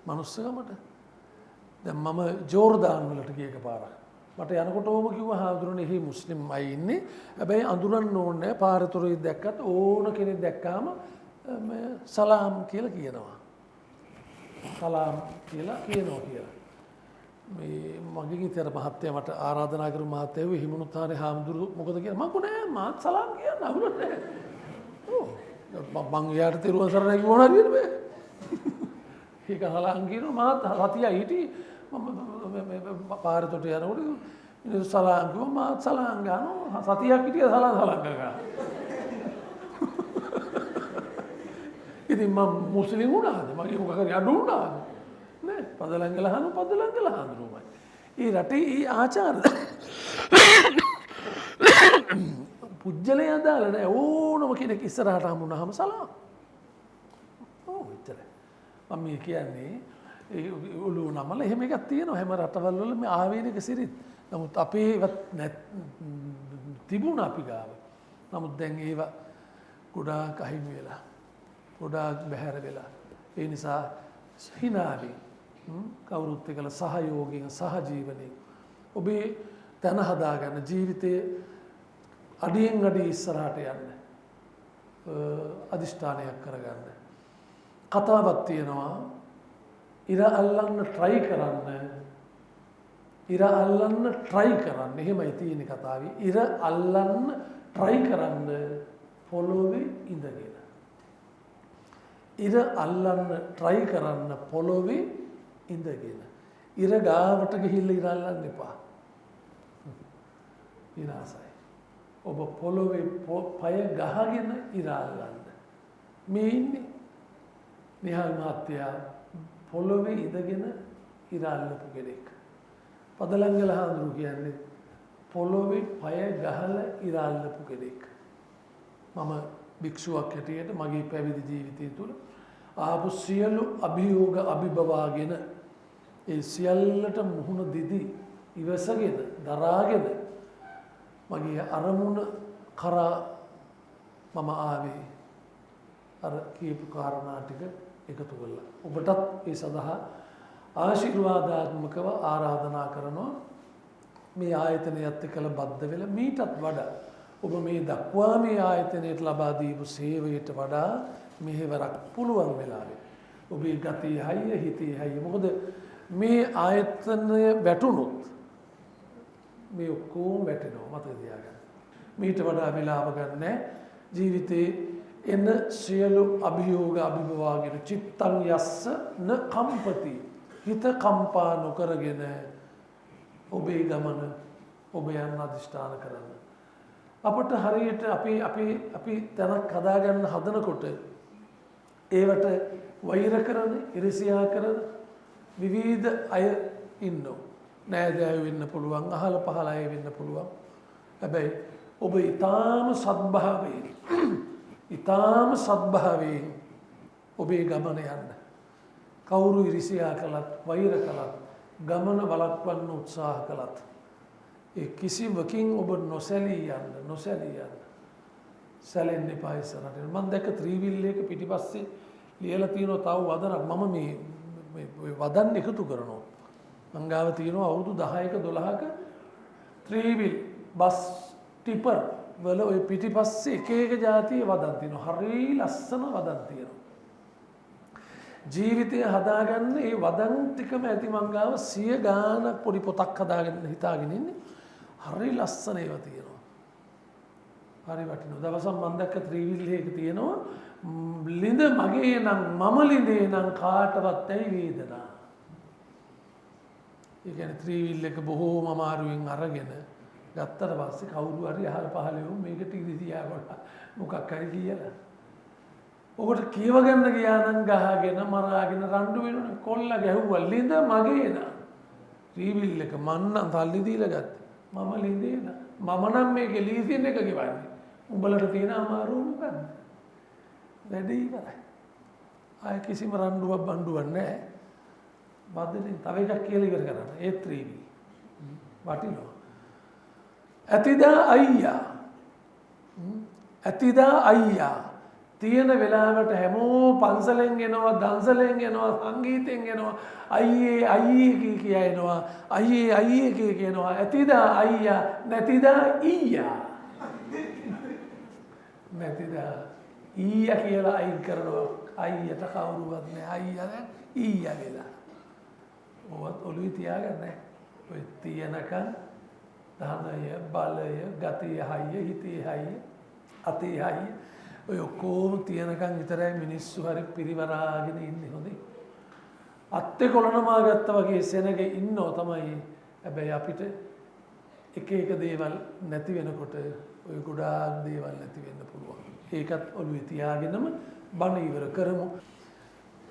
මනුස්සකමට දැන් මම ජෝර්දාන් වලට ගිය එකපාරක් මට යනකොට ඕම කිව්වා හාමුදුරනේ එහි මුස්ලිම් අය ඉන්නේ. හැබැයි අඳුරන්න ඕනේ නැහැ. පාරතොරේ දැක්කත් ඕන කෙනෙක් දැක්කාම සලාම් කියලා කියනවා. සලාම් කියලා කියනවා. මේ මගේ ඉතර මහත්තයා මට ආරාධනා කරු මහත්තයා එහි මුනුතානේ හාමුදුරු මොකද කියලා මම නෑ මාත් සලාම් කියන්න අහුන්නේ නැහැ. මං යාට තිරුවන් සරණයි කිව්වොත් හරියද මේ? ඒක සලාම් කියනවා මාත් රතිය හිටි මම පාරතොට යනකොට මිනිස්සු සලාම් කිව්වා මාත් සලාම් ගන්නවා සතියක් හිටිය සලාම් ගන්නවා. ඉතින් මම මුස්ලිම් වුණාද? මගේ මොකක් හරි අඩු වුණාද? නෑ පදලංගල හාමුදුරුවෝමයි. ඒ රටේ ඒ ආචාර පුජ්‍යලයා දාලා නෑ ඕනම කෙනෙක් ඉස්සරහට හමුනහම සලාම්. ඔව් එච්චරයි. මම මේ කියන්නේ ඒ ඔළුව නමල එහෙම එකක් තියෙනවා හැම රටවල් වල මේ ආවේනික සිරිත්. නමුත් අපේවත් තිබුණා අපි ගාව. නමුත් දැන් ඒවා ගොඩාක් අහිමි වෙලා. ගොඩාක් බැහැර වෙලා. ඒ නිසා හිනාවෙන් කවුරුත් එක්කලා සහයෝගයෙන් සහජීවනයෙන් ඔබේ තන හදාගන්න ජීවිතයේ අඩියෙන් අඩිය ඉස්සරහට යන්න අදිෂ්ඨානයක් කරගන්න. කතාවක් තියෙනවා ඉර අල්ලන්න try කරන්න එහෙමයි තියෙන කතාවේ. ඉර අල්ලන්න try කරන්න පොළොවේ ඉඳගෙන. ඉර අල්ලන්න try කරන්න පොළොවේ ඉඳගෙන. ඉර ගාවට ගිහිල්ලා ඉර අල්ලන්න එපා. විනාසයි. ඔබ පොළොවේ පය ගහගෙන ඉර අල්ලන්න. මේ ඉන්නේ නිහාල් මහත්තයා පොළොවේ ඉඳගෙන ඉර අල්ලපු කෙනෙක්. පදලංගල හාමුදුරුවෝ කියන්නේ පොළොවේ පය ගහලා ඉර අල්ලපු කෙනෙක්. මම භික්ෂුවක් හැටියට මගේ පැවිදි ජීවිතය තුළ ආපු සියලු අභියෝග අභිබවාගෙන ඒ සියල්ලට මුහුණ දිදී ඉවසගෙන දරාගෙන මගේ අරමුණ කරා මම ආවේ අර කියපු කාරණා ටික එකතු කළා. ඔබටත් ඒ සඳහා ආශිර්වාදාත්මකව ආරාධනා කරනවා මේ ආයතනයත් එක්කලා බද්ධ වෙලා මීටත් වඩා ඔබ මේ දක්වා මේ ආයතනයට ලබා දීපු සේවයට වඩා මෙහෙවරක් පුළුවන් වෙලාවේ ඔබේ ගතේ හයිය හිතේ හයිය මොකද මේ ආයතනය වැටුනොත් මේ ඔක්කොම වැටෙනවා මතක තියාගන්න. මීට වඩා වෙලාව ගන්න ජීවිතේ එන සියලු අභියෝග අභිභවාගෙන චිත්තං යස්ස න කම්පති හිත කම්පා නොකරගෙන ඔබේ ගමන ඔබ යන අධිෂ්ඨාන කරන්න. අපට හරියට අපි තැනක් හදාගන්න හදනකොට ඒවට වෛර කරන ඉරිසියා කරන විවිධ අය ඉන්නවා. නෑදෑයෝ වෙන්න පුළුවන් අහල පහල අය වෙන්න පුළුවන්. හැබැයි ඔබ ඊටාම සද්භාවයෙන් ඔබේ ගමන යන්න. කවුරු ඉරිසියා කළත් වෛර කළත් ගමන වළක්වන්න උත්සාහ කළත් ඒ කිසිවකින් ඔබ නොසැලී යන්න සැලෙන්න එපා ඉස්සරහට. මම දැක්ක ත්‍රිවිල් එක පිටිපස්සේ ලියලා තියෙනවා තව වදනක්. මම මේ වදන් එකතු කරනවා. මං ගාව තියෙනවා අවුරුදු 10ක 12ක ත්‍රිවිල් බස් ටිපර් වල ඔය පිටිපස්සේ එක එක જાතියේ වදන් තියෙනවා. හරි ලස්සන වදන් තියෙනවා. ජීවිතය හදාගන්න ඒ වදන් ටිකම ඇති මං ගාව 100 ගානක් පොඩි පොතක් හදාගෙන හිතාගෙන ඉන්නේ. හරි ලස්සන ඒවා තියෙනවා. හරි වටිනවා. දවසක් මම දැක්ක ත්‍රිවිල් එකක තියෙනවා ලිඳ මගේ නම් මම ලිඳේ නම් කාටවත් ඇයි වේදනා. ඒ කියන්නේ ත්‍රිවිල් එක බොහෝම අමාරුවෙන් අරගෙන ගත්තට පස්සේ කවුරු හරි අහල පහල වුන් මේකට ඉරිසියා කරලා මොකක් හරි කියලා. ඔබට කියව ගන්න ගියා නම් ගහගෙන මරාගෙන රණ්ඩු වෙනවනේ. කොල්ල ගැහුවා ලිඳ මගේ නම්. ත්‍රිවිල් එක මන්නම් තල්ලි දීලා ගත්තා. මම ලිඳේ න මම නම් මේකේ ලීසින් එක ගෙවන්නේ. උඹලට තියෙන අමාරුව මොකද්ද? වැඩේ ඉවරයි. ආය කිසිම රණ්ඩුවක් බණ්ඩුවක් නැහැ. බද්දෙන් තව එකක් කියලා ඉවර කරන්න. ඒ ත්‍රිවිල් වටිනවා. ඇතිදා අයියා තියෙන වෙලාවට හැමෝ පන්සලෙන් එනවා, දන්සලෙන් එනවා, සංගීතයෙන් එනවා, අයියේ අයියේ කියා එනවා, අයියේ අයියේ කියනවා, ඇතිදා අයියා නැතිදා ඊයා. නැතිදා ඊයා කියලා අයින් කරනවා. අයියට කවුරුවත් නැහැ. අයියා දැන් ඊයා වෙලා. ඕවත් ඔළුවේ තියාගන්න. ඔය තියනකන් ධනය, බලය, ගතිය හයිය, හිතේ හයිය, අතේ හයිය ඔය ඔක්කොම තියනකන් විතරයි මිනිස්සු හරි පිරිවරාගෙන ඉන්නේ හොඳේ. අත්තේ කොළනමා ගත්තා වගේ සෙනග ඉන්නෝ තමයි. හැබැයි අපිට එක එක දේවල් නැති වෙනකොට ඔය ගොඩාක් දේවල් නැති වෙන්න පුළුවන්. ඒකත් ඔළුවේ තියාගෙනම බණ ඉවර කරමු.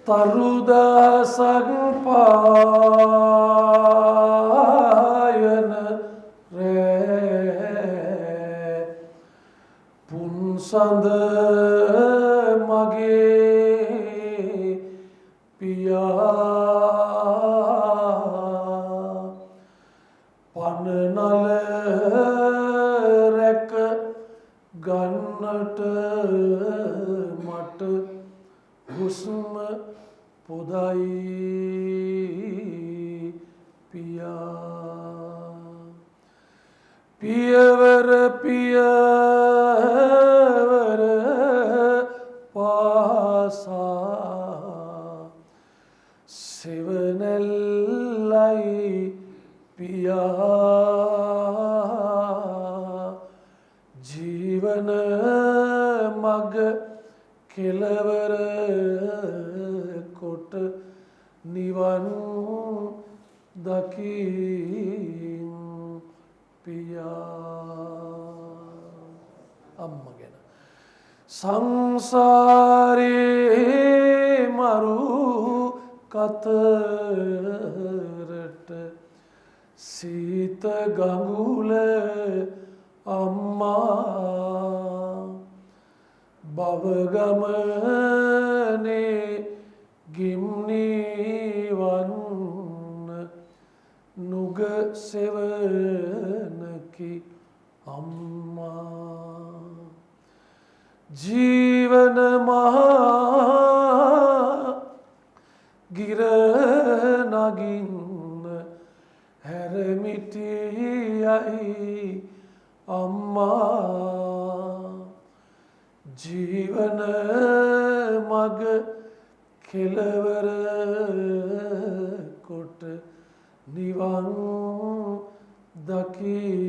තරුදසක් පායන රෑ පුන්සඳ මගේ පියා පනනල රැක ගන්නට මට හුස්ම පොදයි පියා පියවර පියවර පාසා සෙවනැල්ලයි පියා ජීවන මග කෙලවර කොට නිවන් දකින් පියා. අම්ම ගැන සංසාරේ මරු කතරට සීත ගඟුල අම්මා භවගමනේ ගිම්නිවන් නුග සෙවනකි අම්මා ජීවන මහා ගිර නගින්න හැරමිටියයි අම්මා ජීවන මග කෙලවර කොට නිවන් දකි